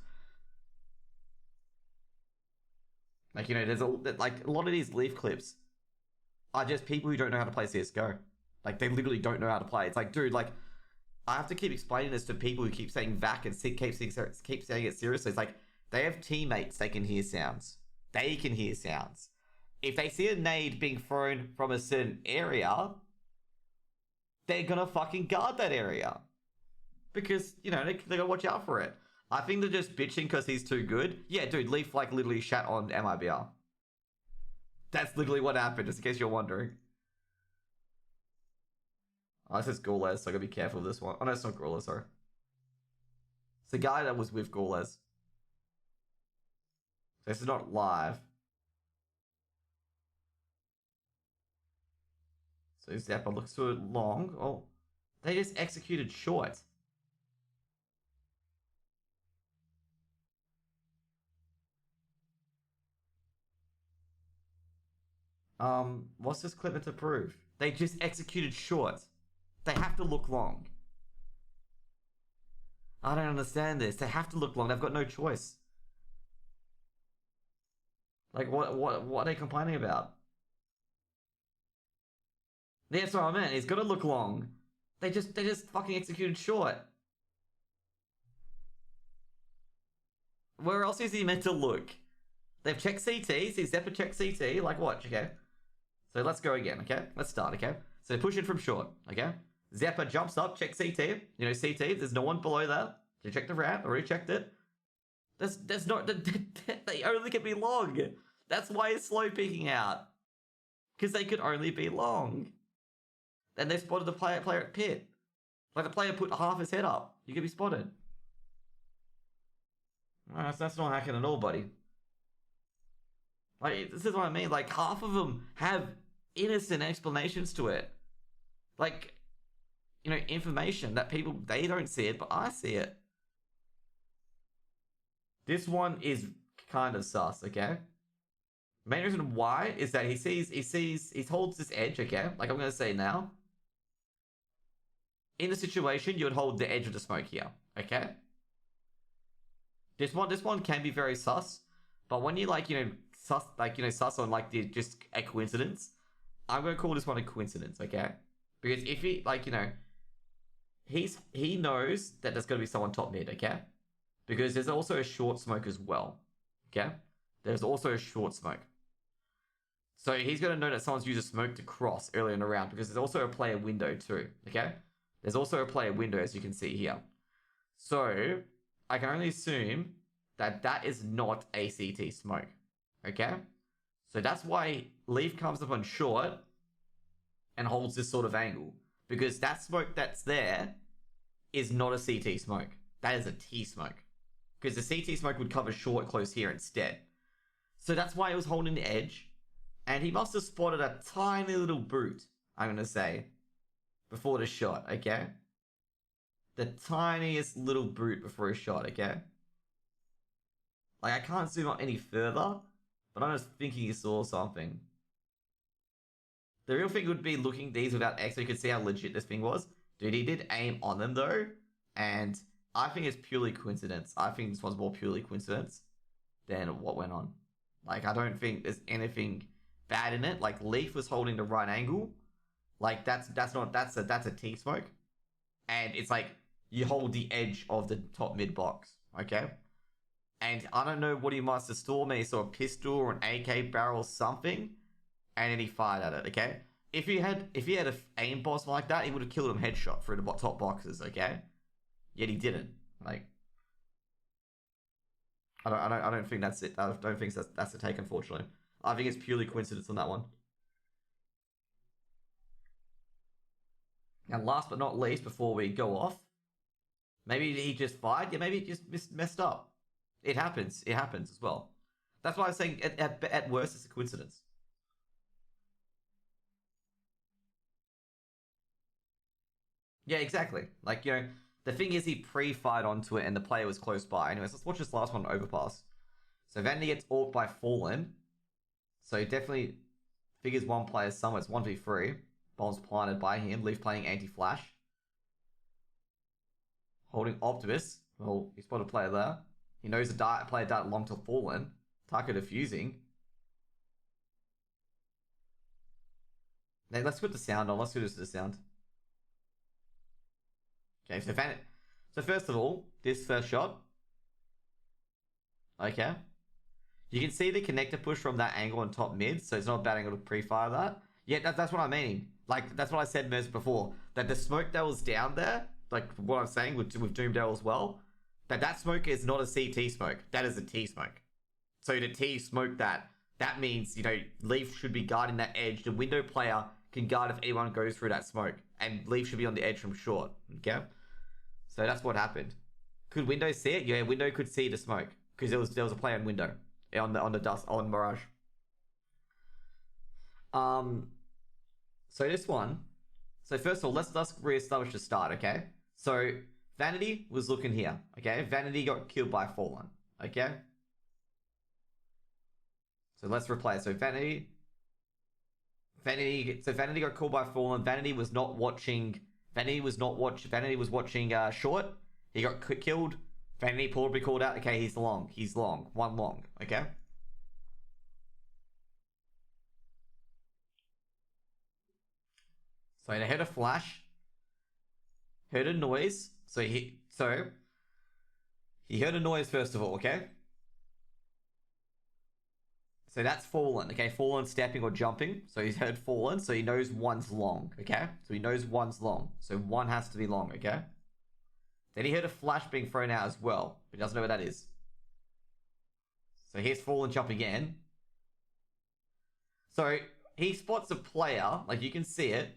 Like, you know, there's a lot of these Leaf clips are just people who don't know how to play CSGO. Like, they literally don't know how to play. It's like, dude, like, I have to keep explaining this to people who keep saying VAC and keep saying it seriously. It's like, they have teammates they can hear sounds. They can hear sounds. If they see a nade being thrown from a certain area, they're gonna fucking guard that area. Because, you know, they gotta watch out for it. I think they're just bitching because he's too good. Yeah, dude, Leaf, like, literally shat on MIBR. That's literally what happened, just in case you're wondering. Oh, this is Gaules, so I gotta be careful of this one. Oh, no, it's not Gaules, sorry. It's the guy that was with Gaules. So this is not live. So Zappa looks too long. Oh, they just executed short. What's this clip meant to prove? They just executed short. They have to look long. I don't understand this. They have to look long. They've got no choice. Like, what are they complaining about? That's what I meant. He's got to look long. They just fucking executed short. Where else is he meant to look? They've checked CT. See, Zephyr checked CT. Like, watch, okay? So let's go again, okay? Let's start, okay? So push it from short, okay? Zephyr jumps up, check CT. You know, CT, there's no one below that. They checked the ramp, already checked it. There's not... They only can be long. That's why it's slow peeking out. Because they could only be long. Then they spotted the player at pit. Like, the player put half his head up. You could be spotted. Well, that's not hacking at all, buddy. Like, this is what I mean. Like, half of them have innocent explanations to it. Like, you know, information that people, they don't see it, but I see it. This one is kind of sus, okay? Main reason why is that he holds this edge, okay? Like I'm going to say now. In the situation, you would hold the edge of the smoke here, okay? This one can be very sus, but when you like, you know, sus on like just a coincidence, I'm going to call this one a coincidence, okay? Because if he, like, you know, he knows that there's going to be someone top mid, okay? Because there's also a short smoke as well, okay? There's also a short smoke. So he's going to know that someone's used a smoke to cross early in the round because there's also a player window too, okay? There's also a player window, as you can see here. So I can only assume that that is not a CT smoke, okay? So that's why Leaf comes up on short and holds this sort of angle. Because that smoke that's there is not a CT smoke. That is a T smoke. Because the CT smoke would cover short close here instead. So that's why he was holding the edge. And he must have spotted a tiny little boot, I'm going to say, before the shot, okay? The tiniest little boot before his shot, okay? Like, I can't zoom up any further, but I'm just thinking he saw something. The real thing would be looking these without X so you could see how legit this thing was. Dude, he did aim on them though, and I think it's purely coincidence. I think this was more purely coincidence than what went on. Like, I don't think there's anything bad in it. Like, Leaf was holding the right angle. Like, that's a T smoke. And it's like, you hold the edge of the top mid box, okay? And I don't know what he must have saw. Maybe he saw a pistol or an AK barrel or something, and then he fired at it, okay? If he had an aim boss like that, he would have killed him headshot through the top boxes, okay? Yet he didn't. Like, I don't think that's it. I don't think that's the take, unfortunately. I think it's purely coincidence on that one. And last but not least, before we go off, maybe he just fired. Yeah, maybe he just messed up. It happens. It happens as well. That's why I was saying at worst it's a coincidence. Yeah, exactly. Like, you know, the thing is he pre-fired onto it and the player was close by. Anyways, let's watch this last one overpass. So Vanity gets orked by Fallen. So he definitely figures one player somewhere. It's 1v3. Bombs planted by him. Leaf playing anti-flash. Holding Optimus. Well, he spotted a player there. He knows the player darted long to Fallen. Taka defusing. Now, let's put the sound on. Let's do this to the sound. Okay, so first of all, this first shot. Okay. You can see the connector push from that angle on top mid, so it's not a bad angle to pre-fire that. Yeah, that's what I mean. Like, that's what I said Mez before. That the smoke that was down there, like what I'm saying with Doomdale as well, that smoke is not a CT smoke. That is a T smoke. So to T smoke that means, you know, Leaf should be guarding that edge. The window player can guard if anyone goes through that smoke. And Leaf should be on the edge from short. Okay? So that's what happened. Could Window see it? Yeah, Window could see the smoke. Because there was a player in Window. On the dust, on Mirage. So this one. So first of all, let's reestablish the start, okay? So Vanity was looking here, okay? Vanity got killed by Fallen, okay? So let's replay. So Vanity got killed by Fallen. Vanity was watching short. He got killed. Vanity probably called out, okay, he's long. One long, okay? So they heard a flash, heard a noise. So he heard a noise first of all, okay? So that's fallen, okay? Fallen stepping or jumping. So he's heard fallen, so he knows one's long, okay? So he knows one's long. So one has to be long, okay? Then he heard a flash being thrown out as well, but he doesn't know what that is. So here's fallen jump again. So he spots a player, like you can see it.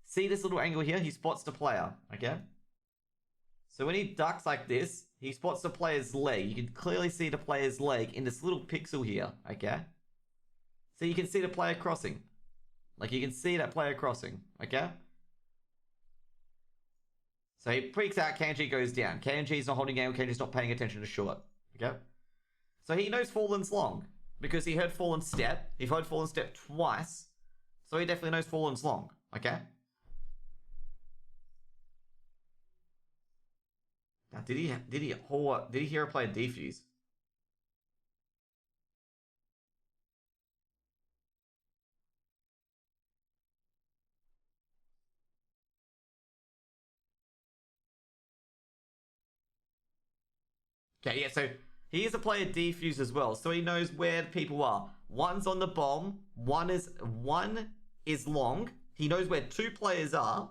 See this little angle here? He spots the player, okay? So when he ducks like this, he spots the player's leg. You can clearly see the player's leg in this little pixel here, okay? So you can see the player crossing. Like you can see that player crossing, okay? So he freaks out, KNG goes down. KNG's not holding game, KNG's not paying attention to short, okay? So he knows Fallen's long, because he heard Fallen's step. He heard Fallen's step twice, so he definitely knows Fallen's long, okay? Now, did he hear a player defuse? Okay, yeah, so he is a player defuse as well, so he knows where people are. One's on the bomb, one is long. He knows where two players are.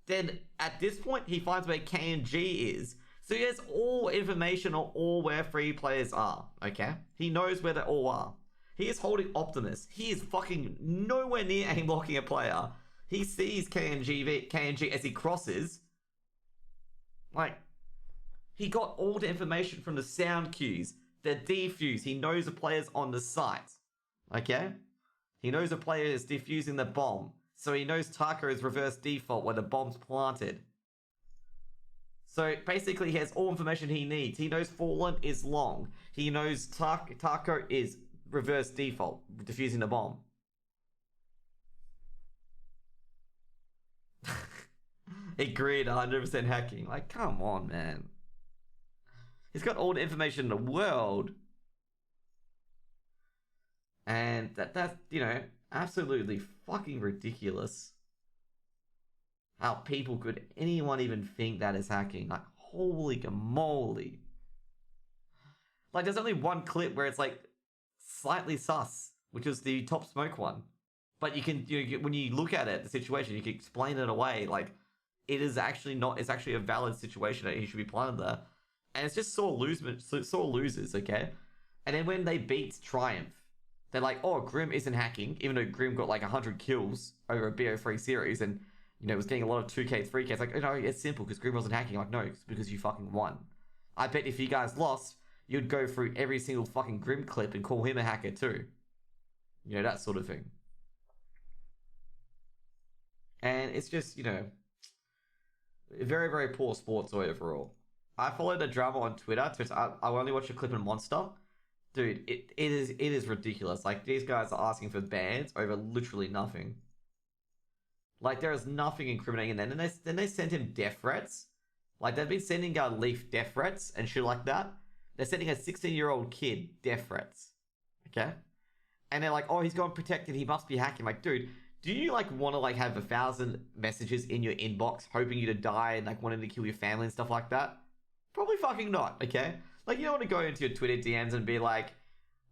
Then at this point, he finds where KNG is. So he has all information on all where three players are, okay? He knows where they all are. He is holding Optimus. He is fucking nowhere near aim locking a player. He sees KNG as he crosses. Like, he got all the information from the sound cues, the defuse. He knows the player's on the site, okay? He knows the player is defusing the bomb. So he knows Taco is reverse default where the bomb's planted. So basically he has all information he needs. He knows Fallen is long. He knows Taco is reverse default, defusing the bomb. Agreed, 100% hacking. Like, come on, man. He's got all the information in the world. And that's, you know, absolutely fucking ridiculous. How people could anyone even think that is hacking? Like, holy moly. Like, there's only one clip where it's like slightly sus, which is the top smoke one. But you can, when you look at it, the situation, you can explain it away. Like, it is actually not, it's actually a valid situation that he should be planted there. And it's just sore losers, okay? And then when they beat Triumph, they're like, oh, Grim isn't hacking, even though Grim got like 100 kills over a BO3 series and, you know, was getting a lot of 2K, 3K. It's like, you know, it's simple because Grim wasn't hacking. Like, no, it's because you fucking won. I bet if you guys lost, you'd go through every single fucking Grim clip and call him a hacker too. You know, that sort of thing. And it's just, you know, very, very poor sports overall. I follow the drama on Twitter. I only watch a clip in Monster. Dude, it is ridiculous. Like, these guys are asking for bans over literally nothing. Like, there is nothing incriminating in that. And then they send him death threats. Like, they've been sending Leaf death threats and shit like that. They're sending a 16-year-old kid death threats. Okay? And they're like, oh, he's gone protected. He must be hacking. Like, dude, do you, like, want to, like, have 1,000 messages in your inbox hoping you to die and, like, wanting to kill your family and stuff like that? Probably fucking not, okay? Like, you don't want to go into your Twitter DMs and be like,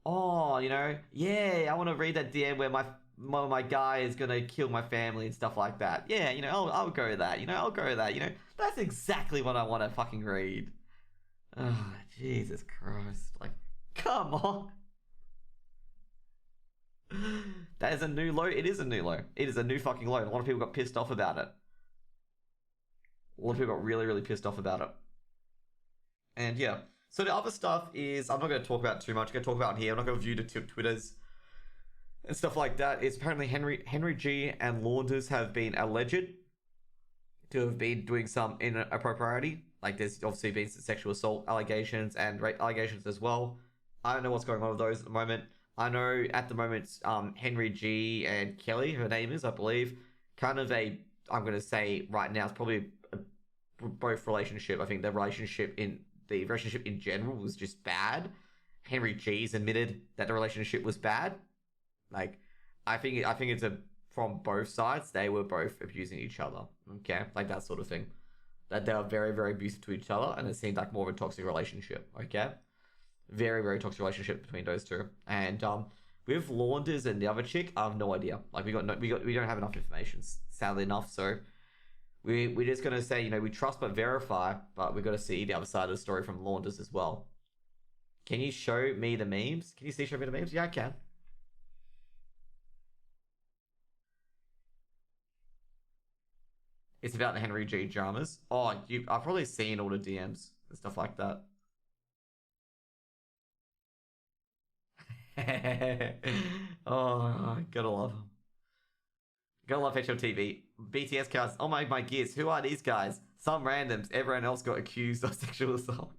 oh, you know, yeah, I want to read that DM where my guy is going to kill my family and stuff like that. Yeah, you know, I'll go with that. You know, I'll go with that. You know, that's exactly what I want to fucking read. Oh, Jesus Christ. Like, come on. That is a new low. It is a new low. It is a new fucking low. A lot of people got pissed off about it. A lot of people got really, really pissed off about it. And yeah. So the other stuff is, I'm not going to talk about too much. I'm going to talk about here. I'm not going to view the Twitters and stuff like that. It's apparently Henry G and Launders have been alleged to have been doing some inappropriety. Like, there's obviously been sexual assault allegations and rape allegations as well. I don't know what's going on with those at the moment. I know at the moment, Henry G and Kelly, her name is, I believe, kind of a, I'm going to say right now, it's probably a both relationship. I think the relationship in general was just bad. Henry G's admitted that the relationship was bad. Like, I think it's a from both sides, they were both abusing each other. Okay, like that sort of thing. That they were very, very abusive to each other, and it seemed like more of a toxic relationship. Okay, very, very toxic relationship between those two. And with Launders and the other chick, I have no idea. Like we don't have enough information, sadly enough. So we're just gonna say, you know, we trust but verify, but we got to see the other side of the story from Launders as well. Can you show me the memes? Can you show me the memes? Yeah, I can. It's about the Henry G dramas. Oh, I've probably seen all the DMs and stuff like that. Oh, gotta love him. Gotta love HLTV. BTS cast. Oh my gears. Who are these guys? Some randoms. Everyone else got accused of sexual assault.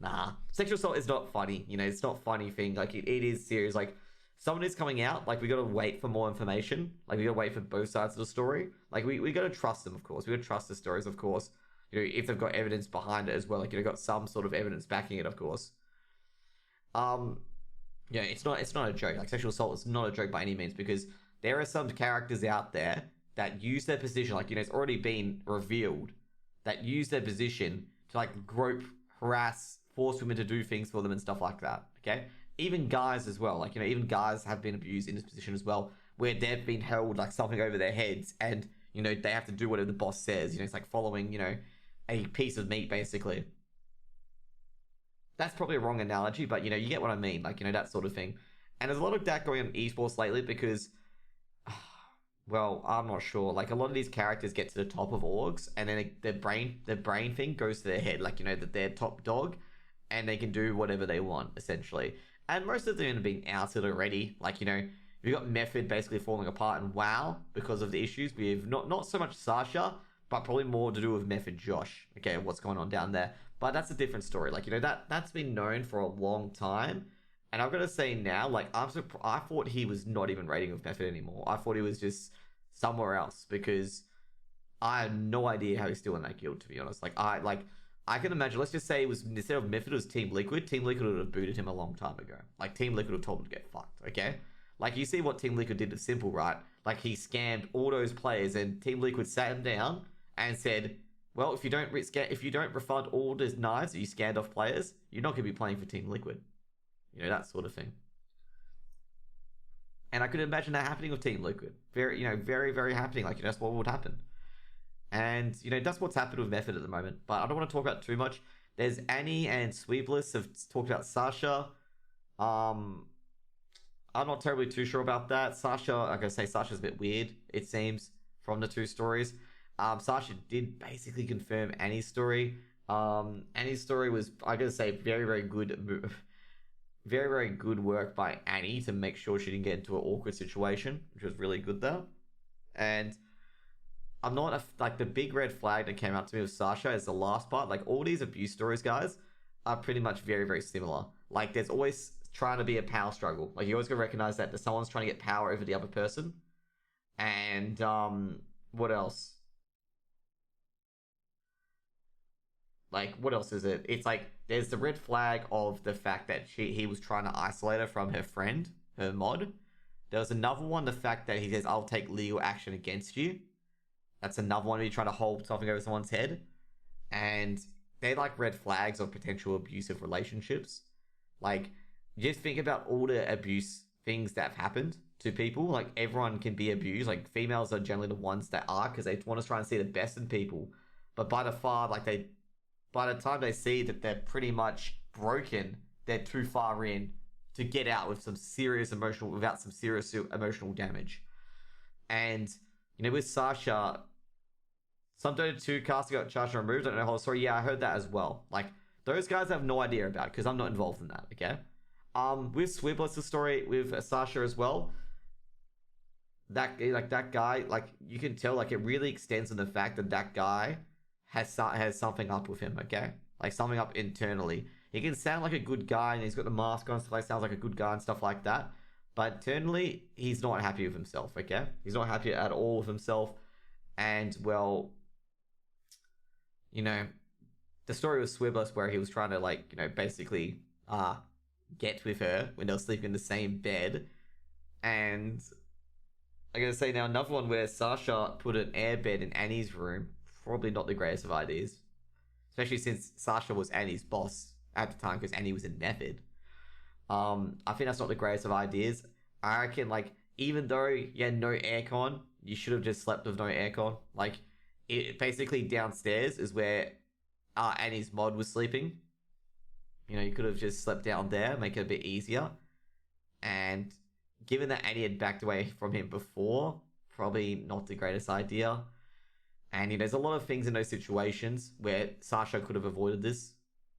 Nah, sexual assault is not funny. You know, it's not funny thing. Like it is serious. Like someone is coming out. Like we gotta wait for more information. Like we gotta wait for both sides of the story. Like we gotta trust them, of course. We gotta trust the stories, of course. You know, if they've got evidence behind it as well. Like you've got some sort of evidence backing it, of course. Yeah, it's not a joke. Like sexual assault is not a joke by any means, because there are some characters out there that use their position, like, you know, it's already been revealed, that use their position to like grope, harass, force women to do things for them and stuff like that. Okay, even guys as well. Like, you know, even guys have been abused in this position as well, where they've been held like something over their heads, and you know they have to do whatever the boss says. You know, it's like following, you know, a piece of meat basically. That's probably a wrong analogy, but you know, you get what I mean. Like, you know, that sort of thing. And there's a lot of that going on in esports lately because, well, I'm not sure. Like, a lot of these characters get to the top of orgs, and then their brain thing goes to their head. Like, you know, that they're top dog, and they can do whatever they want essentially. And most of them have been outed already. Like, you know, you've got Method basically falling apart in WoW because of the issues with not so much Sasha, but probably more to do with Method Josh. Okay, what's going on down there? But that's a different story. Like, you know, that's been known for a long time. And I've got to say now, like, I thought he was not even rating with Method anymore. I thought he was just somewhere else, because I have no idea how he's still in that guild, to be honest. I can imagine, let's just say it was, instead of Method, it was Team Liquid. Team Liquid would have booted him a long time ago. Like, Team Liquid would have told him to get fucked, okay? Like, you see what Team Liquid did to Simple, right? Like, he scammed all those players, and Team Liquid sat him down and said, well, if you don't refund all those knives that you scanned off players, you're not going to be playing for Team Liquid. You know, that sort of thing. And I could imagine that happening with Team Liquid. Very, you know, very, very happening. Like, you know, that's what would happen. And, you know, that's what's happened with Method at the moment. But I don't want to talk about it too much. There's Annie and Sweepless have talked about Sasha. I'm not terribly too sure about that. Sasha, like I gotta say, Sasha's a bit weird, it seems, from the two stories. Sasha did basically confirm Annie's story. Annie's story was, I gotta say, very, very good, very, very good work by Annie to make sure she didn't get into an awkward situation, which was really good there. And I'm not like, the big red flag that came out to me with Sasha is the last part. Like, all these abuse stories, guys, are pretty much very, very similar. Like, there's always trying to be a power struggle. Like, you always gotta recognize that someone's trying to get power over the other person. And what else? Like, what else is it? It's like, there's the red flag of the fact that he was trying to isolate her from her friend, her mod. There was another one, the fact that he says, I'll take legal action against you. That's another one where you're trying to hold something over someone's head. And they're like red flags of potential abusive relationships. Like, just think about all the abuse things that have happened to people. Like, everyone can be abused. Like, females are generally the ones that are, because they want to try and see the best in people. But by the time they see that they're pretty much broken, they're too far in to get out without some serious emotional damage. And, you know, with Sasha, some Dota 2 caster got charged and removed. I don't know how. Sorry, yeah, I heard that as well. Like, those guys have no idea about it, because I'm not involved in that, okay? With Swibless' story with Sasha as well, that guy, like, you can tell, like, it really extends on the fact that that guy has something up with him, okay? Like, something up internally. He can sound like a good guy, and he's got the mask on, stuff like, sounds like a good guy and stuff like that. But internally, he's not happy with himself, okay? He's not happy at all with himself. And, well, you know, the story with Swibless, where he was trying to, like, you know, basically get with her when they were sleeping in the same bed. And I gotta say now another one where Sasha put an airbed in Annie's room. Probably not the greatest of ideas, especially since Sasha was Annie's boss at the time because Annie was in Method. I think that's not the greatest of ideas. I reckon like even though you had no aircon, you should have just slept with no aircon. Like it basically downstairs is where Annie's mod was sleeping. You know, you could have just slept down there, make it a bit easier. And given that Annie had backed away from him before, probably not the greatest idea. And you know, there's a lot of things in those situations where Sasha could have avoided this.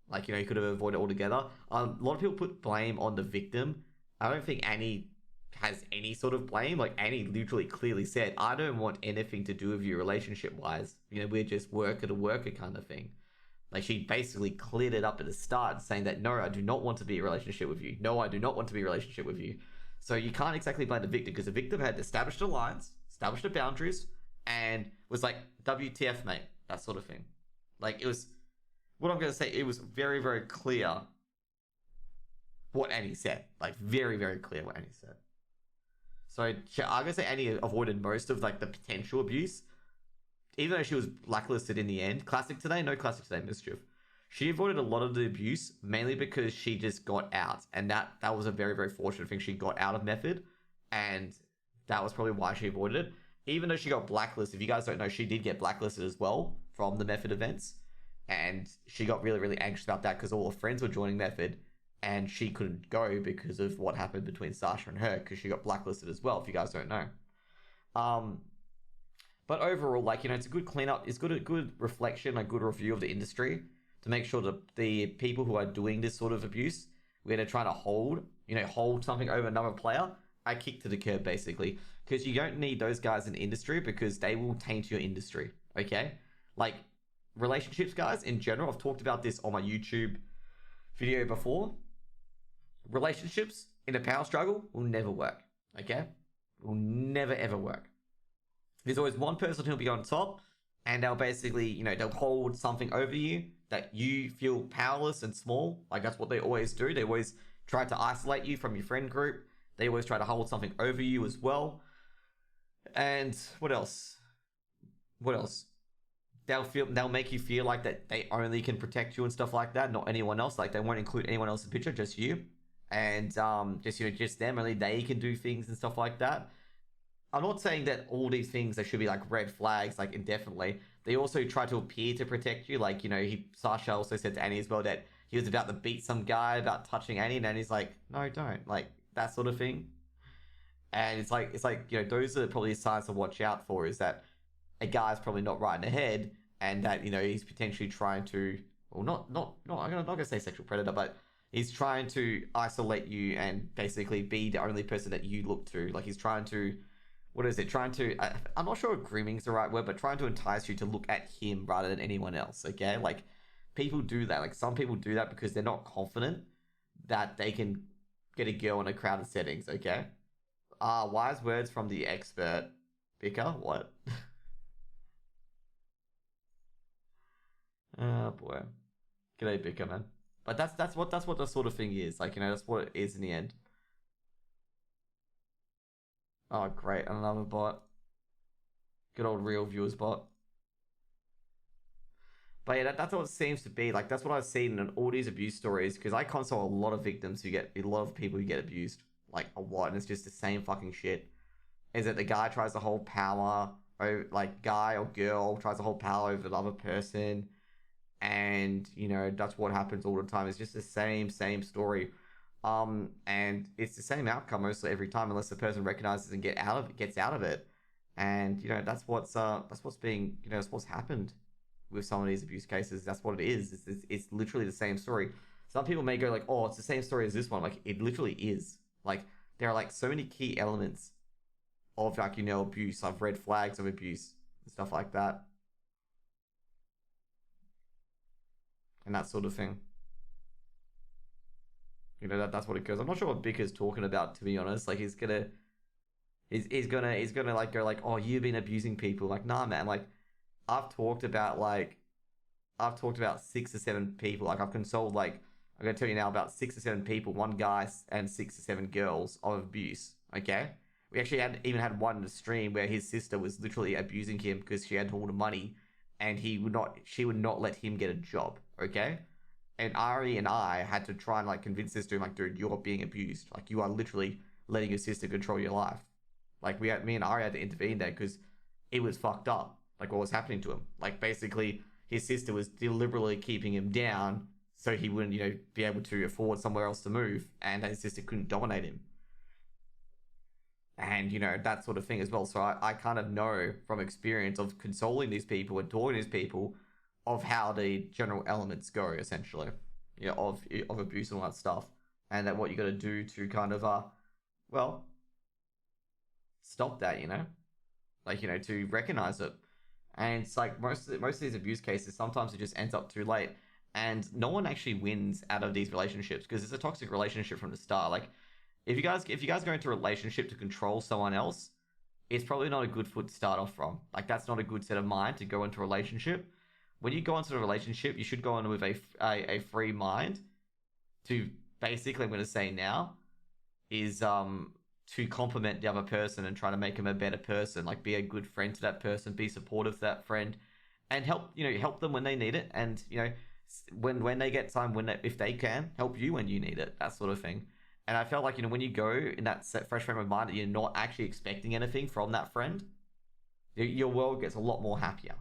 Like, you know, he could have avoided it altogether. A lot of people put blame on the victim. I don't think Annie has any sort of blame. Like, Annie literally clearly said, I don't want anything to do with you relationship-wise. You know, we're just worker to worker kind of thing. Like, she basically cleared it up at the start, saying that, no, I do not want to be in a relationship with you. No, I do not want to be in a relationship with you. So you can't exactly blame the victim, because the victim had established a lines, established the boundaries, and was like, WTF, mate, that sort of thing. Like, it was, what I'm going to say, it was very, very clear what Annie said. Like, very, very clear what Annie said. So I'm going to say Annie avoided most of, like, the potential abuse. Even though she was blacklisted in the end. Classic today? No classic today, Mischief. She avoided a lot of the abuse, mainly because she just got out. And that was a very, very fortunate thing. She got out of Method. And that was probably why she avoided it. Even though she got blacklisted, if you guys don't know, she did get blacklisted as well from the Method events. And she got really, really anxious about that because all her friends were joining Method. And she couldn't go because of what happened between Sasha and her, because she got blacklisted as well, if you guys don't know. But overall, like, you know, it's a good cleanup. It's a good reflection, a good review of the industry to make sure that the people who are doing this sort of abuse, where they're trying to hold something over another player, I kick to the curb, basically. Because you don't need those guys in the industry because they will taint your industry, okay? Like, relationships, guys, in general, I've talked about this on my YouTube video before. Relationships in a power struggle will never work, okay? Will never, ever work. There's always one person who'll be on top, and they'll basically, you know, they'll hold something over you that you feel powerless and small. Like, that's what they always do. They always try to isolate you from your friend group. They always try to hold something over you as well. And what else? What else? They'll make you feel like that they only can protect you and stuff like that, not anyone else. Like, they won't include anyone else's picture, just you. And just, you know, just them. Only they can do things and stuff like that. I'm not saying that all these things, they should be like red flags, like indefinitely. They also try to appear to protect you. Like, you know, Sasha also said to Annie as well that he was about to beat some guy about touching Annie, and Annie's like, no, don't. Like, that sort of thing. And it's like, you know, those are probably signs to watch out for, is that a guy's probably not right in the head, and that, you know, he's potentially trying to, well, I'm not gonna say sexual predator, but he's trying to isolate you and basically be the only person that you look to. Like, he's trying to, what is it? I'm not sure if grooming is the right word, but trying to entice you to look at him rather than anyone else, okay? Like, people do that. Like, some people do that because they're not confident that they can get a girl in a crowded settings, okay? Wise words from the expert. Bicker? What? Oh, boy. G'day, Bicker, man. But that's what the sort of thing is. Like, you know, that's what it is in the end. Oh, great. Another bot. Good old real viewers bot. But yeah, that's what it seems to be. Like, that's what I've seen in all these abuse stories, because I console a lot of victims who get, a lot of people who get abused. Like, a lot. And it's just the same fucking shit. Is that the guy tries to hold power over, like, guy or girl tries to hold power over the other person. And, you know, that's what happens all the time. It's just the same story. And it's the same outcome mostly every time, unless the person recognizes and gets out of it. And, you know, that's what's being, you know, that's what's happened with some of these abuse cases. That's what it is. It's literally the same story. Some people may go like, oh, it's the same story as this one. Like, it literally is. Like, there are like so many key elements of, like, you know, abuse, of red flags of abuse and stuff like that. And that sort of thing. You know, that's what it goes. I'm not sure what Bicker's talking about, to be honest. Like, he's gonna like go like, oh, you've been abusing people. Like, nah, man. Like, I've talked about 6 or 7 people. Like, I've consoled, like, I'm gonna tell you now about 6 or 7 people, one guy and 6 or 7 girls of abuse. Okay, We actually even had one in the stream where his sister was literally abusing him because she had all the money, and she would not let him get a job. Okay, and Ari and I had to try and like convince this dude, like, dude, you're being abused. Like, you are literally letting your sister control your life. Like, me and Ari had to intervene there because it was fucked up. Like, what was happening to him. Like, basically, his sister was deliberately keeping him down so he wouldn't, be able to afford somewhere else to move, and his sister couldn't dominate him. And, that sort of thing as well. So I kind of know from experience of consoling these people and talking to these people of how the general elements go, essentially, of abuse and all that stuff. And that what you got to do to kind of, well, stop that, like, to recognize it. And it's like most of these abuse cases, sometimes it just ends up too late, and no one actually wins out of these relationships because it's a toxic relationship from the start. Like, if you guys go into a relationship to control someone else, it's probably not a good foot to start off from. Like, that's not a good set of mind to go into a relationship. When you go into a relationship, you should go in with a free mind to, basically, I'm going to say now, is to compliment the other person and try to make them a better person. Like, be a good friend to that person, be supportive to that friend, and help them when they need it. And when they get time, if they can help you when you need it, that sort of thing. And I felt like, when you go in that fresh frame of mind that you're not actually expecting anything from that friend, your world gets a lot more happier.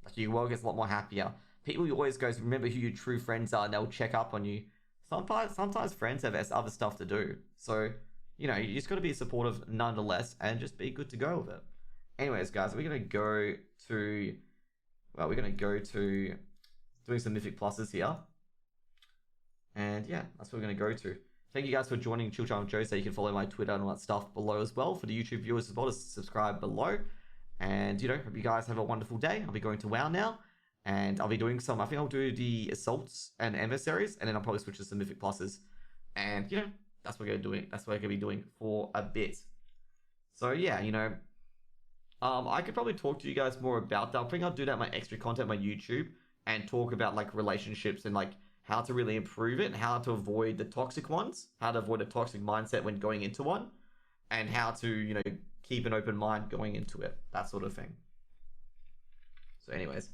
Like, your world gets a lot more happier. People always goes, remember who your true friends are, and they'll check up on you. Sometimes friends have other stuff to do. So, you just got to be supportive nonetheless, and just be good to go with it. Anyways, guys, we're going to go to doing some Mythic Pluses here. And yeah, that's what we're going to go to. Thank you guys for joining Chilltime with Joe. So you can follow my Twitter and all that stuff below as well. For the YouTube viewers as well, just subscribe below. And, hope you guys have a wonderful day. I'll be going to WoW now. And I'll be doing I think I'll do the Assaults and Emissaries. And then I'll probably switch to some Mythic Pluses. And, that's what we're going to do. That's what I'm going to be doing for a bit. So, yeah, I could probably talk to you guys more about that. I think I'll do that in my extra content on my YouTube. And talk about, like, relationships and, like, how to really improve it, how to avoid the toxic ones, how to avoid a toxic mindset when going into one, and how to, keep an open mind going into it, that sort of thing. So anyways.